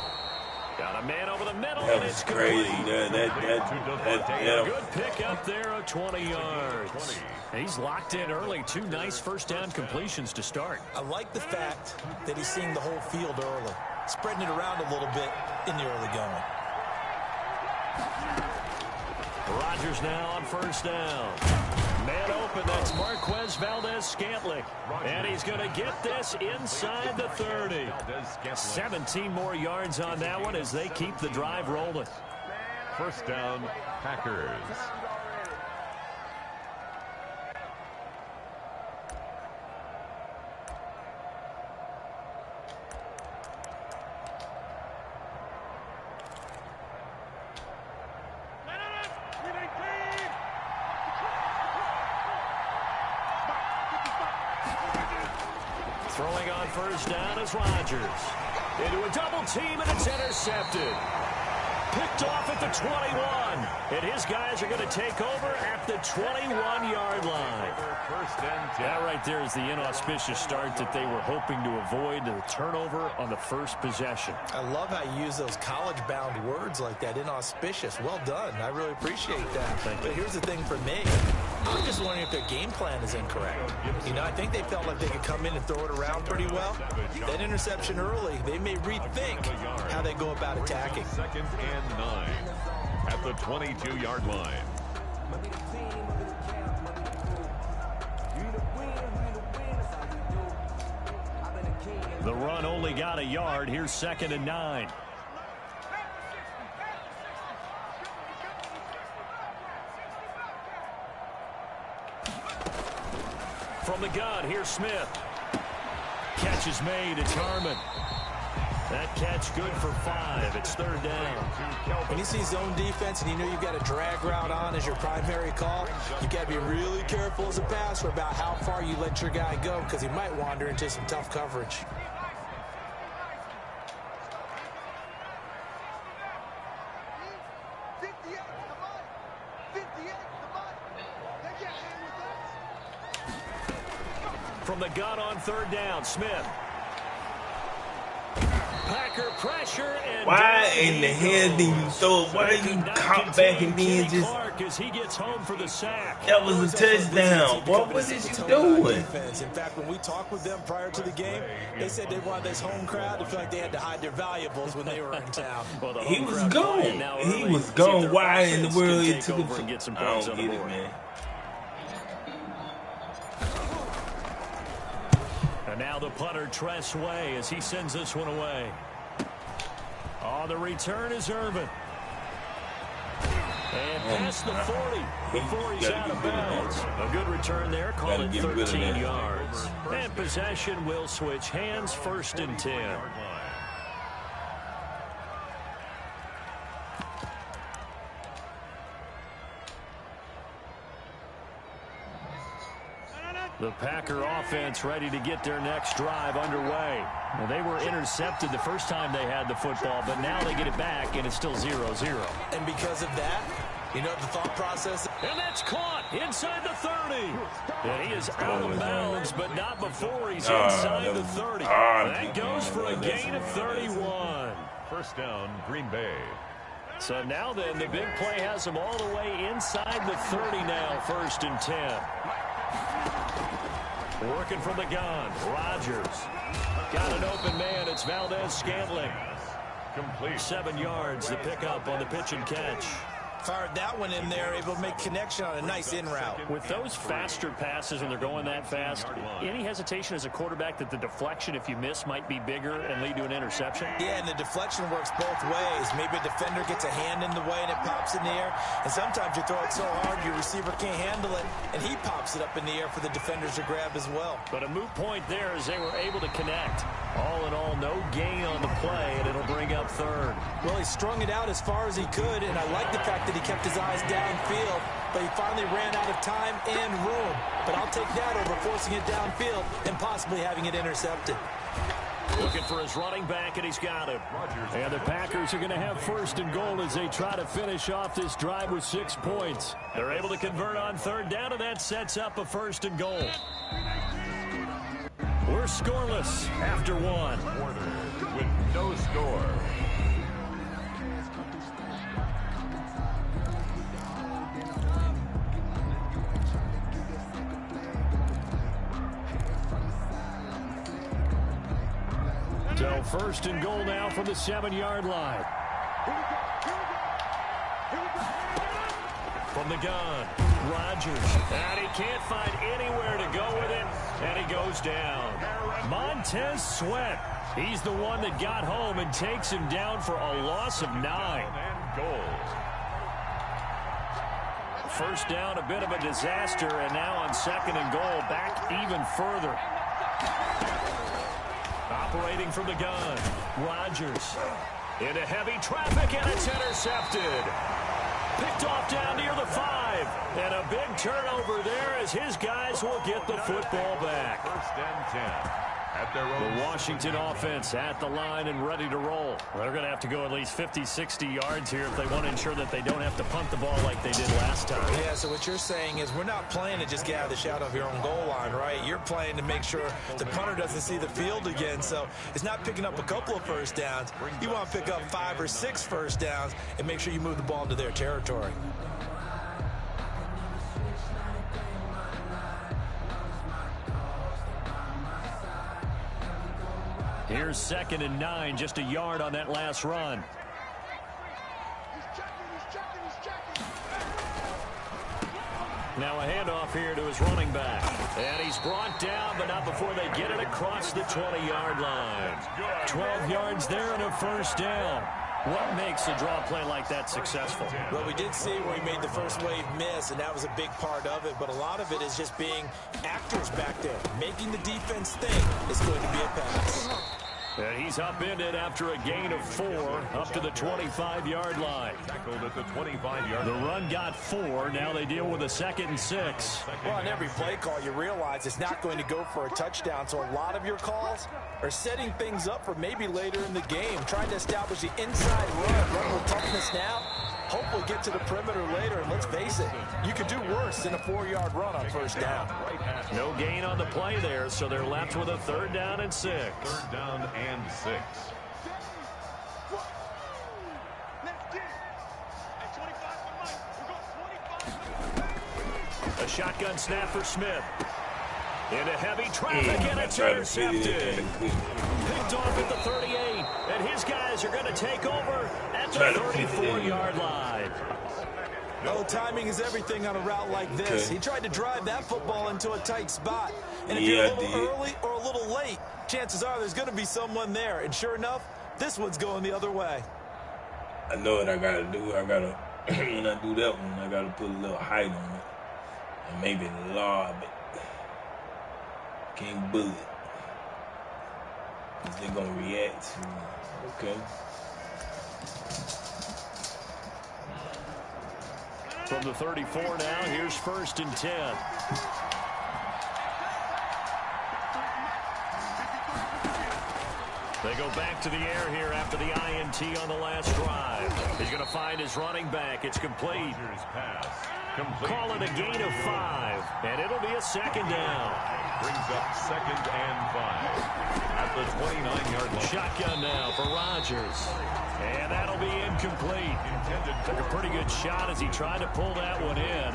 Got a man over the middle, That and was it's crazy. complete. That Good pick up there of 20 yards. He's locked in early. 2 nice first down completions to start. I like the fact that he's seeing the whole field early, spreading it around a little bit in the early going. Rodgers now on first down. Man open, that's Marquez Valdez-Scantling. And he's going to get this inside the 30. 17 more yards on that one as they keep the drive rolling. First down, Packers. Throwing on first down is Rodgers. Into a double team, and it's intercepted. Picked off at the 21. And his guys are going to take over at the 21-yard line. That right there is the inauspicious start that they were hoping to avoid, the turnover on the first possession. I love how you use those college-bound words like that, inauspicious. Well done. I really appreciate that. But here's the thing for me. I'm just wondering if their game plan is incorrect. You know, I think they felt like they could come in and throw it around pretty well. That interception early, they may rethink how they go about attacking. 2nd and 9 at the 22-yard line. The run only got a yard. Here's 2nd and 9. From the gun, here's Smith. Catch is made. It's Harmon. That catch good for 5. It's 3rd down. When you see zone defense and you know you've got a drag route on as your primary call, you've got to be really careful as a passer about how far you let your guy go because he might wander into some tough coverage. From the gun on 3rd down, Smith. Packer pressure, and why in the hell did you throw it? Why you caught back and then just... Clark as he gets home for the sack. That was a touchdown. What was it you doing? In fact, when we talked with them prior to the game, they said they wanted this home crowd to feel like they had to hide their valuables when they were in town. Well, He was gone. He was gone. Why in the world it took him? I don't get it, man. And now the punter, Tress Way, as he sends this one away. On the return is Irvin. And past the 40 before he's out of bounds. A good return there, call it 13 yards. And possession will switch hands, 1st and 10. The Packer offense ready to get their next drive underway. Now, they were intercepted the first time they had the football, but now they get it back, and it's still 0-0. And because of that, you know the thought process? And that's caught inside the 30. And he is out of bounds, but not before he's inside the 30. That goes for a gain of 31. First down, Green Bay. So now then, the big play has him all the way inside the 30 now, 1st and 10. Working from the gun, Rodgers. Got an open man, it's Valdez-Scantling. Complete. 7 yards, the pickup on the pitch and catch. Fired that one in there, able to make connection on a nice in route. With those faster passes when they're going that fast, any hesitation as a quarterback that the deflection, if you miss, might be bigger and lead to an interception? Yeah, and the deflection works both ways. Maybe a defender gets a hand in the way and it pops in the air. And sometimes you throw it so hard your receiver can't handle it, and he pops it up in the air for the defenders to grab as well. But a moot point there as they were able to connect. All in all, no gain on the play, and it'll bring up 3rd. Well, he strung it out as far as he could, and I like the fact that he kept his eyes downfield, but he finally ran out of time and room. But I'll take that over forcing it downfield and possibly having it intercepted. Looking for his running back, and he's got him. And the Packers are going to have 1st and goal as they try to finish off this drive with 6 points. They're able to convert on 3rd down, and that sets up a 1st and goal. We're scoreless after 1. With no score. So first and goal now from the 7-yard line. From the gun, Rodgers. And he can't find anywhere to go with it, and he goes down. Montez Sweat. He's the one that got home and takes him down for a loss of 9. And goal. First down, a bit of a disaster, and now on second and goal, back even further. Operating from the gun, Rodgers. Into heavy traffic, and it's intercepted. Picked off down near the 5. And a big turnover there as his guys will get the football back. First and 10. At their own. The Washington offense at the line and ready to roll. They're going to have to go at least 50, 60 yards here if they want to ensure that they don't have to punt the ball like they did last time. Yeah, so what you're saying is we're not playing to just get out of the shadow of your own goal line, right? You're playing to make sure the punter doesn't see the field again. So it's not picking up a couple of first downs. You want to pick up 5 or 6 first downs and make sure you move the ball into their territory. Here's second and 9, just a yard on that last run. Now a handoff here to his running back. And he's brought down, but not before they get it across the 20-yard line. 12 yards there and a first down. What makes a draw play like that successful? Well, we did see where he made the first wave miss, and that was a big part of it. But a lot of it is just being actors back there. Making the defense think it's going to be a pass. And he's upended after a gain of 4 up to the 25-yard line. Tackled at the 25-yard The line. run got 4. Now they deal with a 2nd and 6. Well, on every play call, you realize it's not going to go for a touchdown. So a lot of your calls are setting things up for maybe later in the game, trying to establish the inside run with toughness now. Hopefully get to the perimeter later, and let's face it, you could do worse than a 4-yard run on first down. No gain on the play there, so they're left with a 3rd down and 6. 3rd down and 6. A shotgun snap for Smith. Into heavy traffic, and it's intercepted. Picked off at the 38, and his guys are going to take over at the 34-yard line. Oh, timing is everything on a route like this. He tried to drive that football into a tight spot. And if you're a little early or a little late, chances are there's going to be someone there. And sure enough, this one's going the other way. I know what I got to do. I got to, when I do that one, I got to put a little height on it. And maybe lob it. Can't bullet. Because they're going to react to it. Okay. From the 34 now, here's 1st and 10. They go back to the air here after the INT on the last drive. He's going to find his running back. It's complete. Pass. Call it a gain of 5, and it'll be a 2nd down. Brings up 2nd and 5 at the 29-yard line. Shotgun now for Rodgers. And that'll be incomplete. Took a pretty good shot as he tried to pull that one in.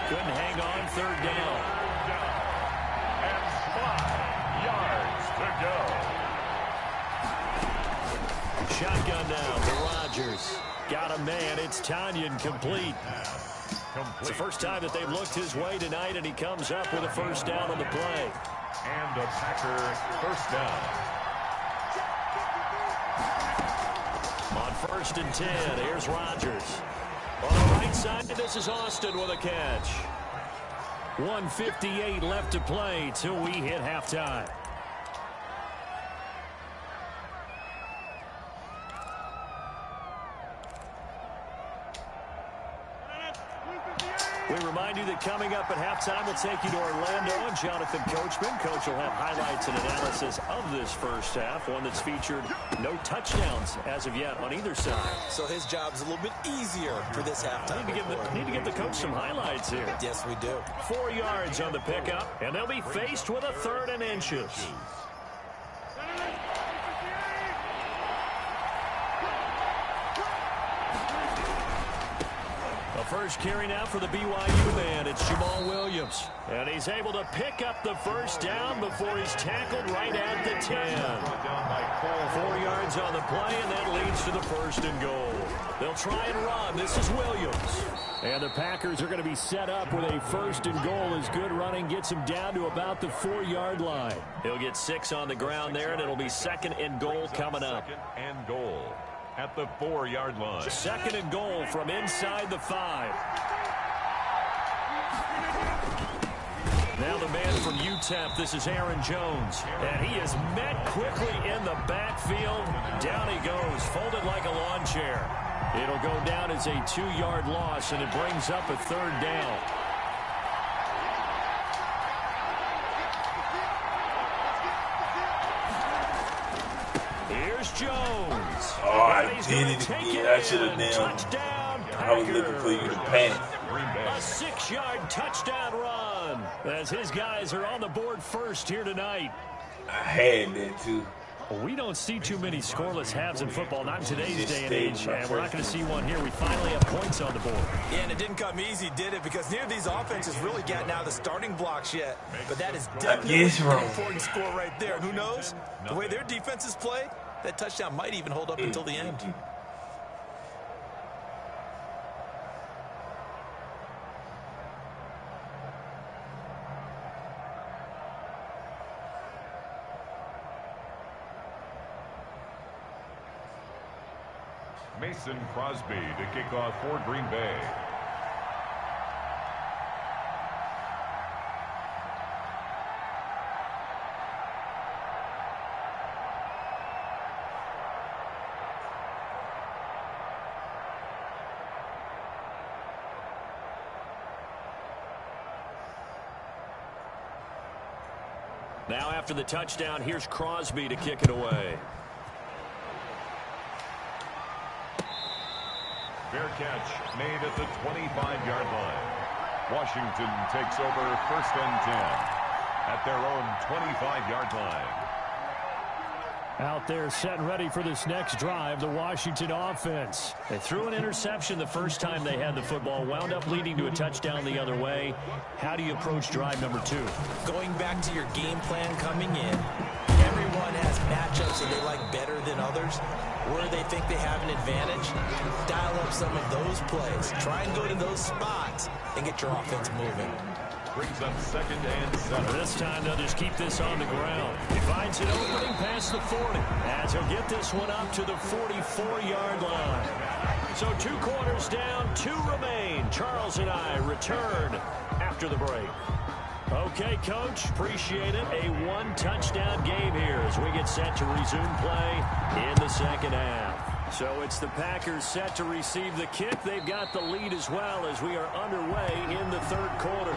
Couldn't hang on, 3rd down. And 5 yards to go. Shotgun now for Rodgers. Got a man. It's Tanyan complete. It's the first time that they've looked his way tonight, and he comes up with a 1st down on the play. And a Packer 1st down. On 1st and 10, here's Rodgers. On the right side, this is Austin with a catch. 1:58 left to play till we hit halftime. We remind you that coming up at halftime, we'll take you to Orlando and Jonathan Coachman. Coach will have highlights and analysis of this first half, one that's featured no touchdowns as of yet on either side. So his job's a little bit easier for this halftime. Need to give the coach some highlights here. Yes, we do. 4 yards on the pickup, and they'll be faced with a 3rd and inches. First carry now for the BYU man. It's Jamal Williams. Williams. And he's able to pick up the first down before he's tackled right at the 10. 4 yards on the play, and that leads to the first and goal. They'll try and run. This is Williams. And the Packers are going to be set up with a first and goal as good running gets him down to about the 4-yard line. He'll get 6 on the ground there, and it'll be second and goal coming up. Second and goal at the 4-yard line. Second and goal from inside the 5. Now the man from UTEP, this is Aaron Jones. And he is met quickly in the backfield. Down he goes, folded like a lawn chair. It'll go down as a 2-yard loss, and it brings up a third down. Here's Jones. Oh, I did it again. I should have done. Touchdown, I was looking for you to panic. A 6-yard touchdown run as his guys are on the board first here tonight. I had that too. Well, we don't see too many scoreless halves in football, not in today's day and age, and we're not going to see one here. We finally have points on the board. Yeah, and it didn't come easy, did it? Because neither of these offenses really got now the starting blocks yet. But that is definitely an important score right there. And who knows? The way their defenses play, that touchdown might even hold up until the end. Mason Crosby to kick off for Green Bay. Now after the touchdown, here's Crosby to kick it away. Fair catch made at the 25-yard line. Washington takes over first and 10 at their own 25-yard line. Out there set and ready for this next drive, the Washington offense. They threw an interception the first time they had the football, wound up leading to a touchdown the other way. How do you approach drive number 2? Going back to your game plan coming in, everyone has matchups that they like better than others. Where they think they have an advantage, dial up some of those plays. Try and go to those spots and get your offense moving. Brings up second and 7. This time they'll just keep this on the ground. He finds an opening past the 40 as he'll get this one up to the 44-yard line. So 2 quarters down, 2 remain. Charles and I return after the break. Okay, Coach, appreciate it. A 1-touchdown game here as we get set to resume play in the second half. So it's the Packers set to receive the kick. They've got the lead as well as we are underway in the third quarter.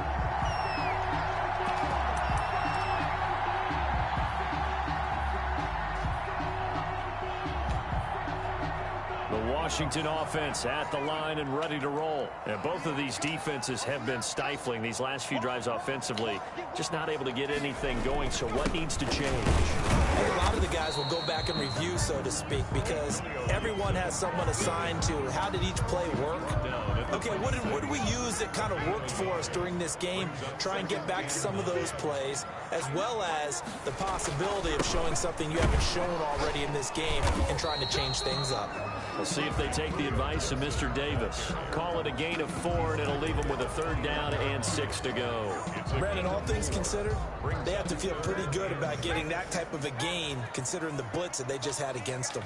The Washington offense at the line and ready to roll. And both of these defenses have been stifling these last few drives offensively. Just not able to get anything going. So what needs to change? A lot of the guys will go back and review, so to speak, because everyone has someone assigned to how did each play work. Okay, what did we use that kind of worked for us during this game? Try and get back to some of those plays, as well as the possibility of showing something you haven't shown already in this game and trying to change things up. We'll see if they take the advice of Mr. Davis. Call it a gain of 4, and it'll leave them with a 3rd down and 6 to go. Brandon, all things considered, they have to feel pretty good about getting that type of a gain, considering the blitz that they just had against them.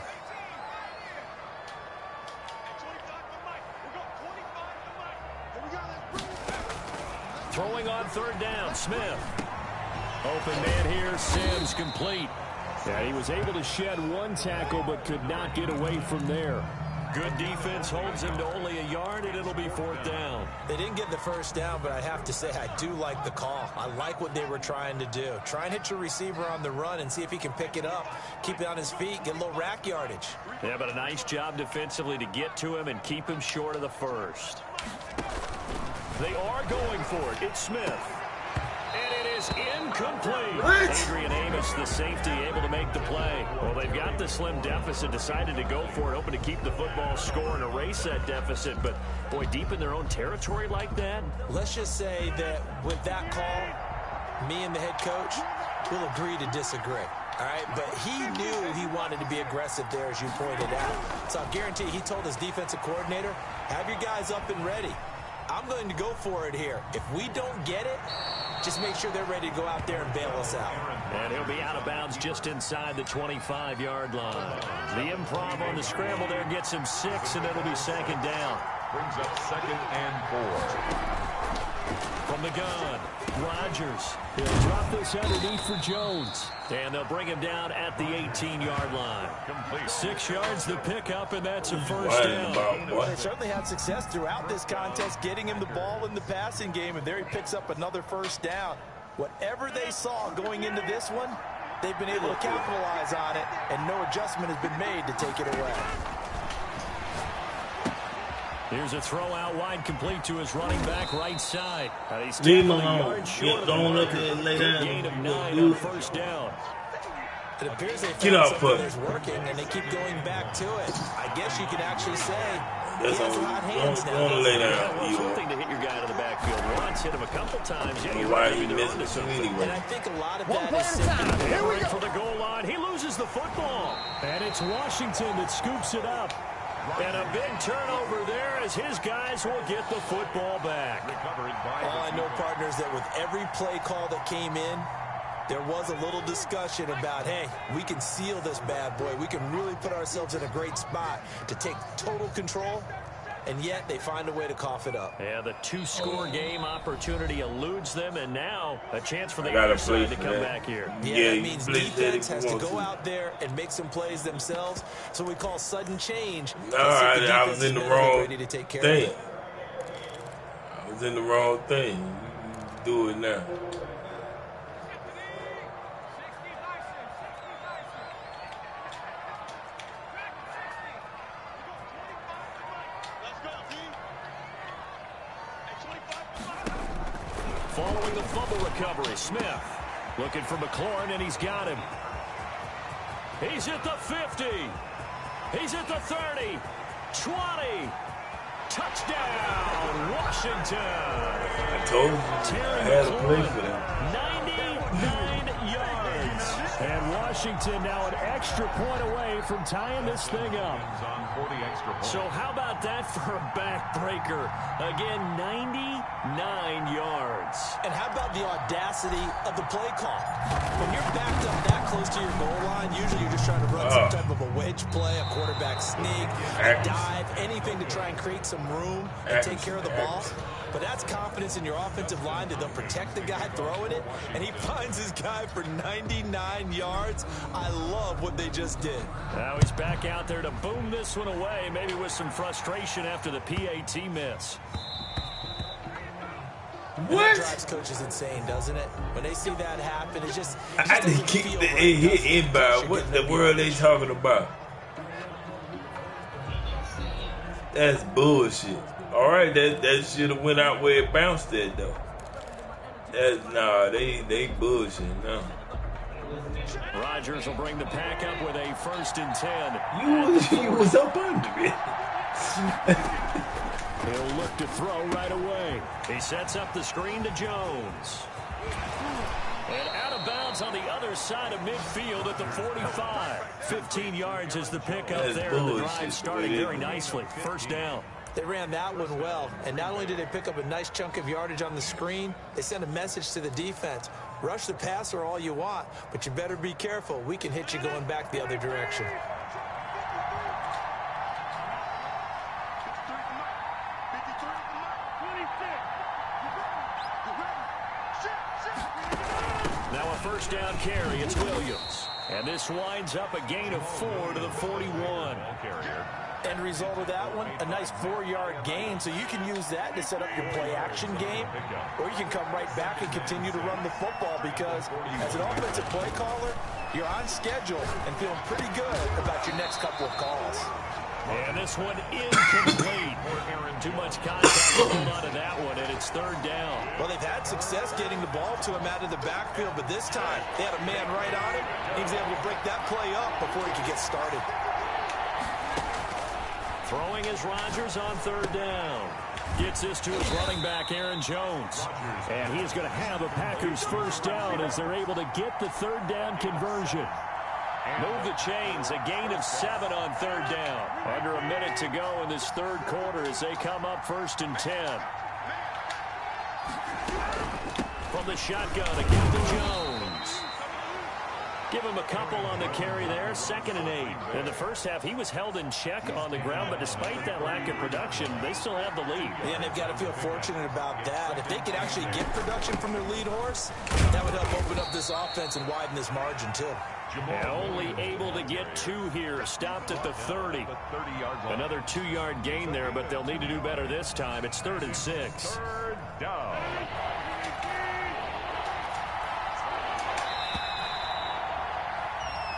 Throwing on 3rd down, Smith. Open man here, Sims complete. Yeah, he was able to shed 1 tackle but could not get away from there. Good defense holds him to only a yard, and it'll be 4th down. They didn't get the 1st down, but I have to say I do like the call. I like what they were trying to do. Try and hit your receiver on the run and see if he can pick it up, keep it on his feet, get a little rack yardage. Yeah, but a nice job defensively to get to him and keep him short of the 1st. They are going for it. It's Smith. And it is incomplete. What? Adrian Amos, the safety, able to make the play. Well, they've got the slim deficit, decided to go for it, hoping to keep the football score and erase that deficit. But, boy, deep in their own territory like that. Let's just say that with that call, me and the head coach will agree to disagree. All right, but he knew he wanted to be aggressive there, as you pointed out. So I guarantee he told his defensive coordinator, have your guys up and ready. I'm going to go for it here. If we don't get it, just make sure they're ready to go out there and bail us out. And he'll be out of bounds just inside the 25-yard line. The improv on the scramble there gets him 6, and it'll be second down. Brings up 2nd and 4. From the gun, Rodgers. He'll drop this underneath for Jones. And they'll bring him down at the 18-yard line. Complete. 6 yards the pickup, and that's a first down. Well, they certainly had success throughout this contest, getting him the ball in the passing game, and there he picks up another first down. Whatever they saw going into this one, they've been able to capitalize on it, and no adjustment has been made to take it away. Here's a throw out wide, complete to his running back right side. He's Leave him tackled a alone. yard short of the Don't look marker. at it, lay Good down. gain of 9 You- on first down. It appears they Get found off something of that's working, and they keep going back to it. I guess you could actually say That's he has all. hot hands Don't now. lay Yeah, down. well, it's Eagle. one thing to hit your guy out of the backfield once, hit him a couple times. Yeah, you're Why right. are you Maybe they're missing onto something. anyway? And I think a lot of that is simply Here for the goal line. He loses the football. And it's Washington that scoops it up. And a big turnover there as his guys will get the football back. Recovered by all I know, partners, that with every play call that came in, there was a little discussion about, hey, we can seal this bad boy. We can really put ourselves in a great spot to take total control, and yet they find a way to cough it up. Yeah, the 2-score game opportunity eludes them, and now a chance for the gotta other side play to for come that. back here. Yeah, Yeah, that you means blitz that defense if has you to want go to. out there and make some plays themselves. So we call sudden change. No, Let's see if the I defense was in the is wrong ready to take care thing. of it. I was in the wrong thing. You do it now. Following the fumble recovery, Smith looking for McLaurin, and he's got him. He's at the 50. He's at the 30. 20. Touchdown, Washington. I told you. I Terry had to play McLaurin, for that. 99 yards. And Washington now an extra point away from tying this thing up. on 40 extra points. So how about that for a backbreaker? Again, 99 yards. And how about the audacity of the play call? When you're backed up that close to your goal line, usually you're just trying to run some type of a wedge play, a quarterback sneak, a dive, anything to try and create some room and take care of the ball. But that's confidence in your offensive line that they'll protect the guy throwing it, and he finds his guy for 99 yards. I love what they just did. Now he's back out there to boom this one away, maybe with some frustration after the PAT miss. And that drives coaches insane, doesn't it? When they see that happen, it just I doesn't just kick feel the right, hit does it? inbound. What the world they talking about? That's bullshit. All right, that should have went out where it bounced at though. Nah, they bullshit. No, Rodgers will bring the pack up with a 1st and 10. you was up under it. He'll look to throw right away. He sets up the screen to Jones. And out of bounds on the other side of midfield at the 45. 15 yards is the pickup That's there. And the bullshit, drive starting boy. very nicely. 1st down. They ran that one well, and not only did they pick up a nice chunk of yardage on the screen, they sent a message to the defense. Rush the passer all you want, but you better be careful. We can hit you going back the other direction. Now a 1st down carry. It's Williams. And this winds up a gain of 4 to the 41. End result of that one, a nice 4-yard gain, so you can use that to set up your play-action game, or you can come right back and continue to run the football because as an offensive play caller, you're on schedule and feeling pretty good about your next couple of calls. And this one incomplete. Too much contact to hold on to that one, and it's third down. Well, they've had success getting the ball to him out of the backfield, but this time they had a man right on him. He was able to break that play up before he could get started. Throwing is Rodgers on third down. Gets this to his running back, Aaron Jones. And he is going to have a Packers first down as they're able to get the third down conversion. Move the chains, a gain of 7 on third down. Under a minute to go in this third quarter as they come up 1st and 10. From the shotgun again to Jones. Give him a couple on the carry there, 2nd and 8. In the first half, he was held in check on the ground, but despite that lack of production, they still have the lead. And they've got to feel fortunate about that. If they could actually get production from their lead horse, that would help open up this offense and widen this margin, too. And only able to get 2 here, stopped at the 30. Another 2-yard gain there, but they'll need to do better this time. It's 3rd and 6. Third down.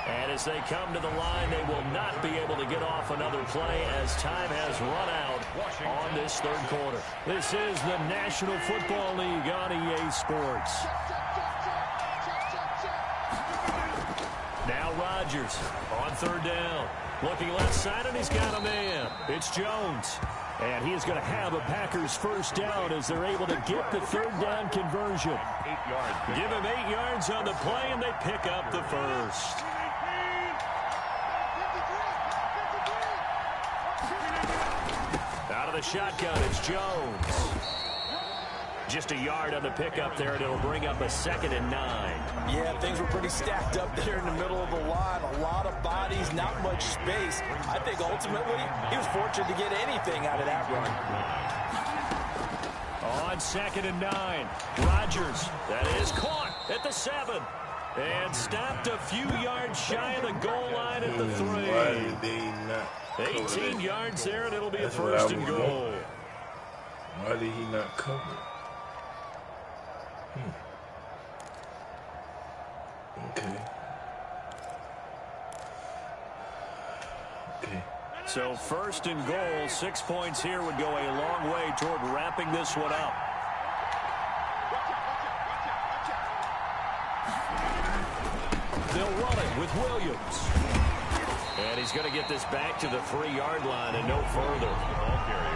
And as they come to the line, they will not be able to get off another play as time has run out on this third quarter. This is the National Football League on EA Sports. Now Rodgers on third down. Looking left side, and he's got a man. It's Jones. And he is going to have a Packers first down as they're able to get the third down conversion. 8 yards. Give him 8 yards on the play, and they pick up the first. Out of the shotgun, it's Jones. Just a yard on the pickup there, and it'll bring up a 2nd and 9. Yeah, things were pretty stacked up there in the middle of the line. A lot of bodies, not much space. I think ultimately he was fortunate to get anything out of that run. On 2nd and 9, Rodgers, that is caught at the 7. And stopped a few yards shy of the goal line at the 3. Why did they not 18 yards there, and it'll be That's a what I 1st and would goal. want. Why did he not cover? Okay. So 1st and goal, 6 points here would go a long way toward wrapping this one up. They'll run it with Williams. And he's going to get this back to the 3-yard line and no further.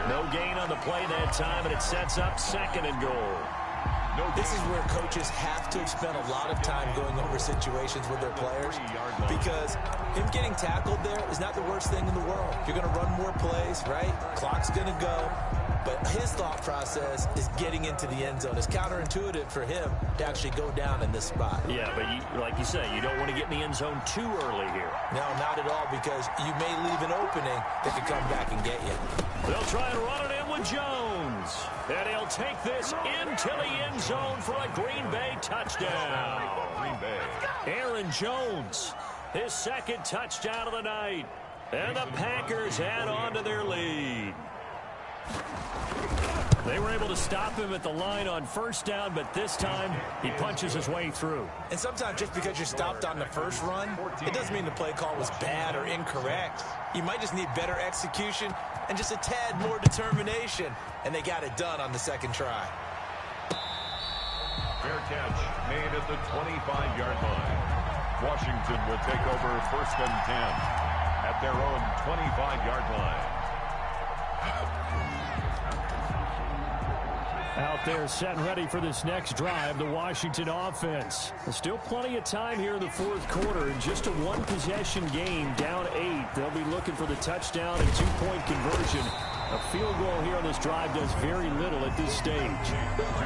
No gain on the play that time, and it sets up 2nd and goal. This is where coaches have to have spent a lot of time going over situations with their players, because him getting tackled there is not the worst thing in the world. You're going to run more plays, right? Clock's going to go. But his thought process is getting into the end zone. It's counterintuitive for him to actually go down in this spot. Yeah, but like you say, you don't want to get in the end zone too early here. No, not at all, because you may leave an opening that could come back and get you. They'll try and run it in with Jones. And he'll take this into the end zone for a Green Bay touchdown. Green Bay. Aaron Jones, his 2nd touchdown of the night. And the Packers add on to their lead. They were able to stop him at the line on 1st down, but this time he punches his way through. And sometimes just because you're stopped on the first run, it doesn't mean the play call was bad or incorrect. You might just need better execution and just a tad more determination, and they got it done on the 2nd try. Fair catch made at the 25-yard line. Washington will take over 1st and 10 at their own 25-yard line. Out there set and ready for this next drive, the Washington offense. There's still plenty of time here in the 4th quarter. Just a 1-possession game, down 8. They'll be looking for the touchdown and 2-point conversion. A field goal here on this drive does very little at this stage.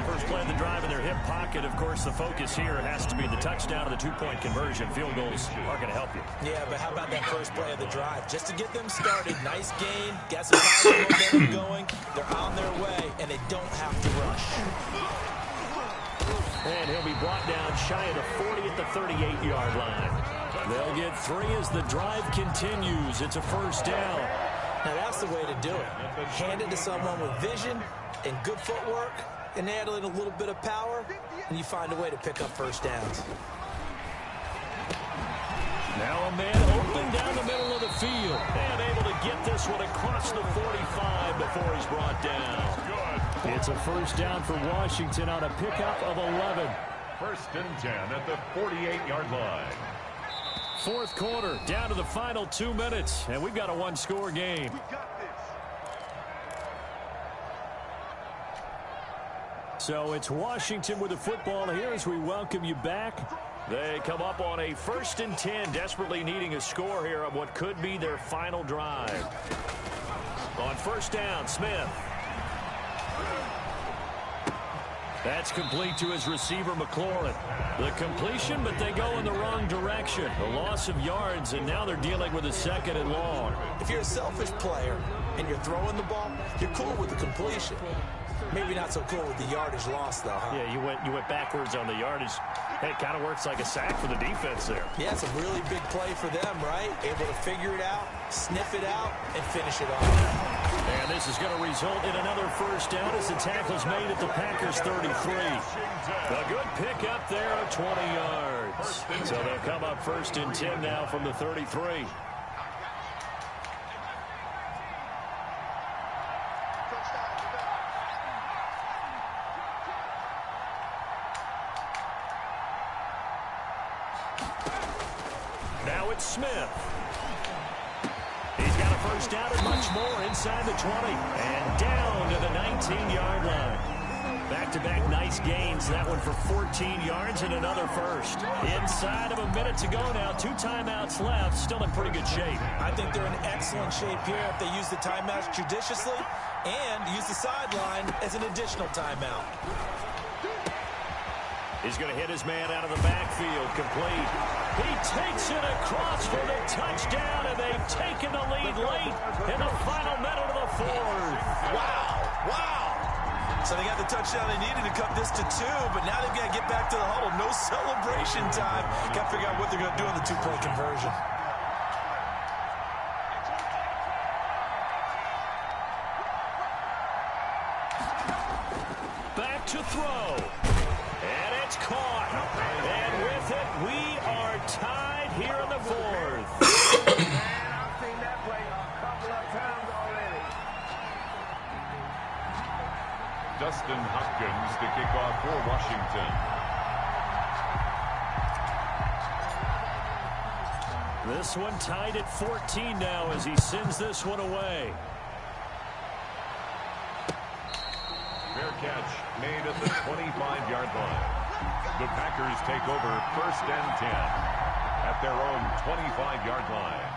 First play of the drive in their hip pocket. Of course, the focus here has to be the touchdown and the 2-point conversion. Field goals are going to help you. Yeah, but how about that first play of the drive? Just to get them started, nice gain, got some positive momentum going. They're on their way, and they don't have to rush. And he'll be brought down shy of the 40 at the 38-yard line. They'll get 3 as the drive continues. It's a 1st down. Now, that's the way to do it. Hand it to someone with vision and good footwork, and add in a little bit of power, and you find a way to pick up 1st downs. Now a man open down the middle of the field. And able to get this one across the 45 before he's brought down. It's a first down for Washington on a pickup of 11. First and 10 at the 48-yard line. Fourth quarter, down to the final 2 minutes, and we've got a one-score game. So it's Washington with the football here as we welcome you back. They come up on a first and 10, desperately needing a score here on what could be their final drive. On first down, Smith. That's complete to his receiver, McLaurin. The completion, but they go in the wrong direction. A loss of yards, and now they're dealing with a second and long. If you're a selfish player and you're throwing the ball, you're cool with the completion. Maybe not so cool with the yardage loss, though, huh? Yeah, you went backwards on the yardage. Hey, it kind of works like a sack for the defense there. Yeah, it's a really big play for them, right? Able to figure it out, sniff it out, and finish it off. And this is going to result in another first down as the tackle's made at the Packers' 33. A good pickup there of 20 yards. So they'll come up first and 10 now from the 33. Now it's Smith. He's got a first down and much more inside the 20. And down to the 19-yard line. Back-to-back nice gains. That one for 14 yards and another first. Inside of a minute to go now. 2 timeouts left. Still in pretty good shape. I think they're in excellent shape here if they use the timeouts judiciously and use the sideline as an additional timeout. He's going to hit his man out of the backfield. Complete. He takes it across for the touchdown, and they've taken the lead late in the final minute of the fourth. Wow. Wow. So they got the touchdown they needed to cut this to 2, but now they've got to get back to the huddle. No celebration time. Got to figure out what they're going to do on the 2-point conversion. Back to throw. And it's caught. And with it, we are tied here in the fourth. I've seen that play a couple of times already. Dustin Hopkins to kick off for Washington. This one tied at 14 now as he sends this one away. Fair catch made at the 25-yard line. The Packers take over first and 10 at their own 25-yard line.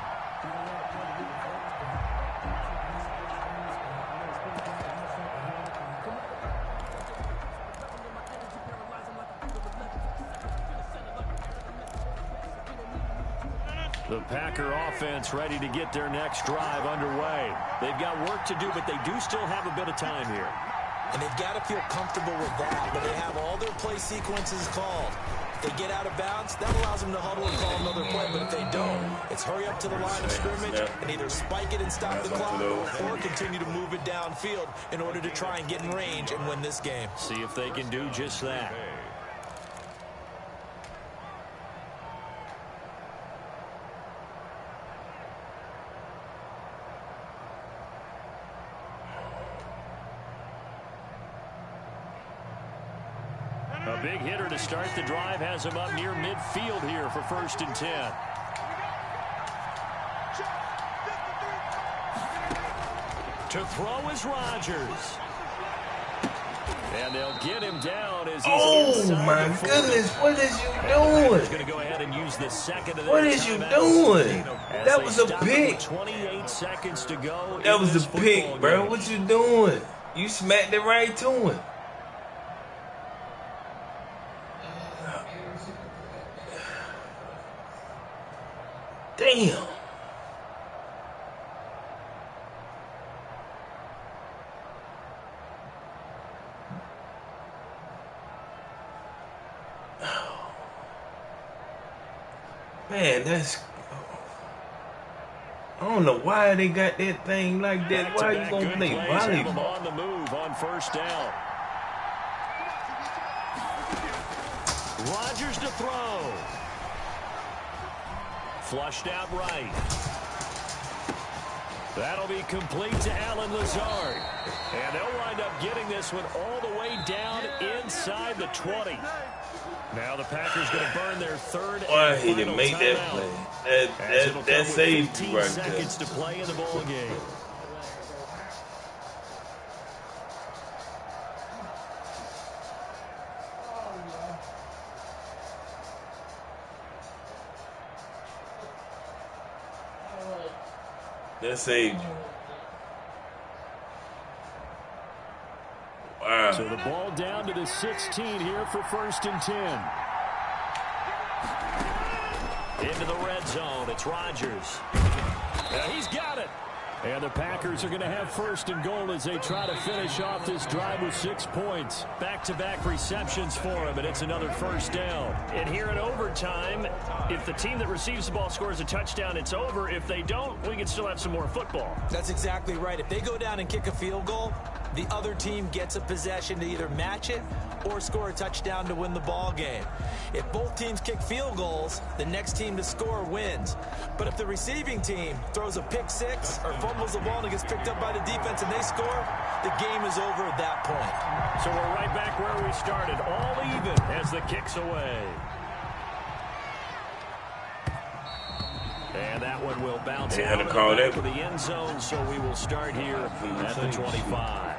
The Packer offense ready to get their next drive underway. They've got work to do, but they do still have a bit of time here. And they've got to feel comfortable with that, but they have all their play sequences called. If they get out of bounds, that allows them to huddle and call another play, but if they don't, it's hurry up to the line of scrimmage and either spike it and stop the clock or continue to move it downfield in order to try and get in range and win this game. See if they can do just that. A big hitter to start the drive has him up near midfield here for first and 10. To throw is Rodgers. And they'll get him down as he's inside. Oh my goodness, what is you He's doing? going to go ahead and use the second of What their is you timeouts. doing? As That they was a stop it pick. with 28 seconds to go. That in was this a pick, football bro. game. What you doing? You smacked it right to him. Damn. Man, that's... I don't know why they got that thing like that. Why you gonna play volleyball? On the move on first down. Rodgers to throw. flushed out right. That'll be complete to Alan Lazard. And they'll wind up getting this one all the way down inside the 20. Now the Packers going to burn their third Why and he didn't final make that timeout. play? That saved you right there. 15 seconds to play in the ball game. That saved you. Wow. So the ball down to the 16 here for 1st and 10. Into the red zone. It's Rodgers. Now he's got it. And the Packers are going to have 1st and goal as they try to finish off this drive with 6 points. Back-to-back receptions for him, and it's another 1st down. And here in overtime, if the team that receives the ball scores a touchdown, it's over. If they don't, we can still have some more football. That's exactly right. If they go down and kick a field goal, the other team gets a possession to either match it or score a touchdown to win the ball game. If both teams kick field goals, the next team to score wins. But if the receiving team throws a pick six or fumbles the ball and it gets picked up by the defense and they score, the game is over at that point. So we're right back where we started, all even as the kick's away. And that one will bounce out of the back of the end zone, so we will start here at the 25.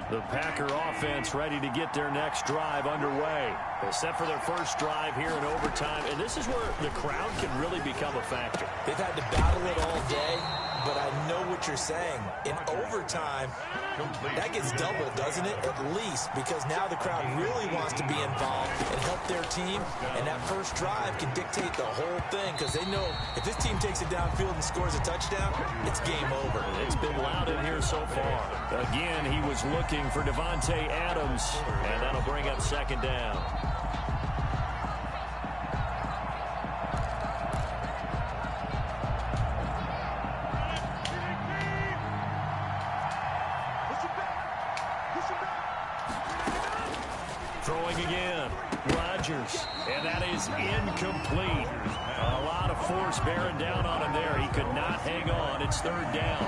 The Packer offense ready to get their next drive underway. They set for their first drive here in overtime, and this is where the crowd can really become a factor. They've had to battle it all day, but I know what you're saying. In overtime, that gets doubled, doesn't it? At least, because now the crowd really wants to be involved and help their team, and that first drive can dictate the whole thing because they know if this team takes it downfield and scores a touchdown, it's game over. It's been loud in here so far. Again, he was looking for Davante Adams, and that'll bring up 2nd down. Throwing again, Rodgers, and that is incomplete. A lot of force bearing down on him there. He could not hang on. It's 3rd down.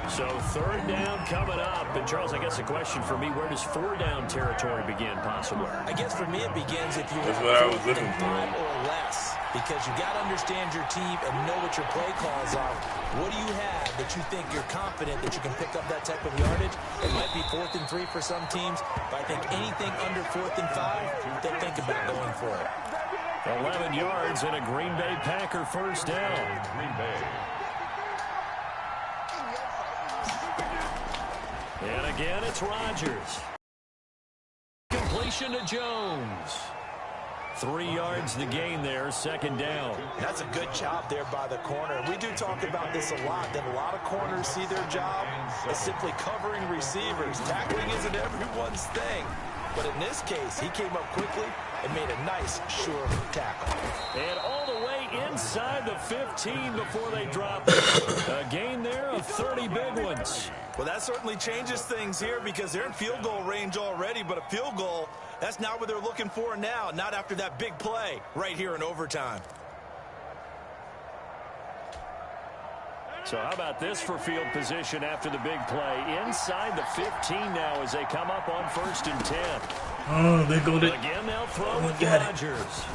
So 3rd down coming up. And Charles, I guess the question for me, where does 4-down territory begin possibly? I guess for me it begins if you That's what I was looking for. or less. Because you got to understand your team and know what your play calls are. What do you have that you think you're confident that you can pick up that type of yardage? It might be 4th and 3 for some teams, but I think anything under 4th and 5, they'll think about going for it. 11 yards and a Green Bay Packer 1st down. Green Bay. And again, it's Rodgers. Completion to Jones. 3 yards the gain there, 2nd down. That's a good job there by the corner. We do talk about this a lot, that a lot of corners see their job as simply covering receivers. Tackling isn't everyone's thing. But in this case, he came up quickly and made a nice, sure tackle. And all the way inside the 15 before they drop it. A gain there of 30 big ones. Well, that certainly changes things here because they're in field goal range already, but a field goal, that's not what they're looking for now, not after that big play right here in overtime. So how about this for field position after the big play? Inside the 15 now as they come up on 1st and 10. Oh, they go to... Again, they'll throw with Rodgers.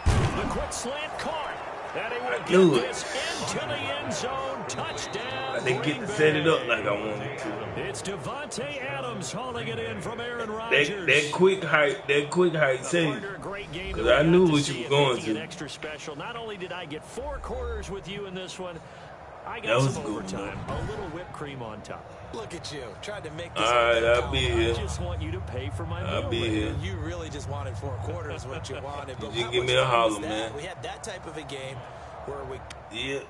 The quick slant caught. And he will get this into the end zone. Touchdown. I didn't get to set it up like I wanted to. It's Davante Adams hauling it in from Aaron Rodgers. That quick height saved. Because I knew what you were going to. Extra special. Not only did I get 4 quarters with you in this one, I That got was some good, overtime. A little whipped cream on top. Look at you, tried to make this. All right, I'll be I here. just want you to pay for my meal. I'll be here. You really just wanted 4 quarters, what you wanted. But You how give much me a fun holler, was that? man. We had that type of a game where we... Yeah.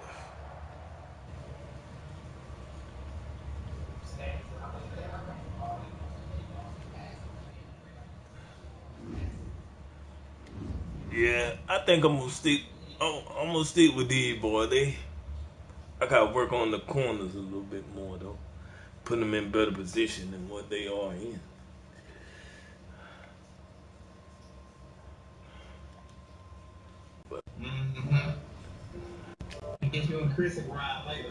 Yeah, I think I'm gonna stick. I'm gonna stick with these boys. I gotta work on the corners a little bit more though, put them in better position than what they are in. Mm-hmm. I guess you and Chris will ride later.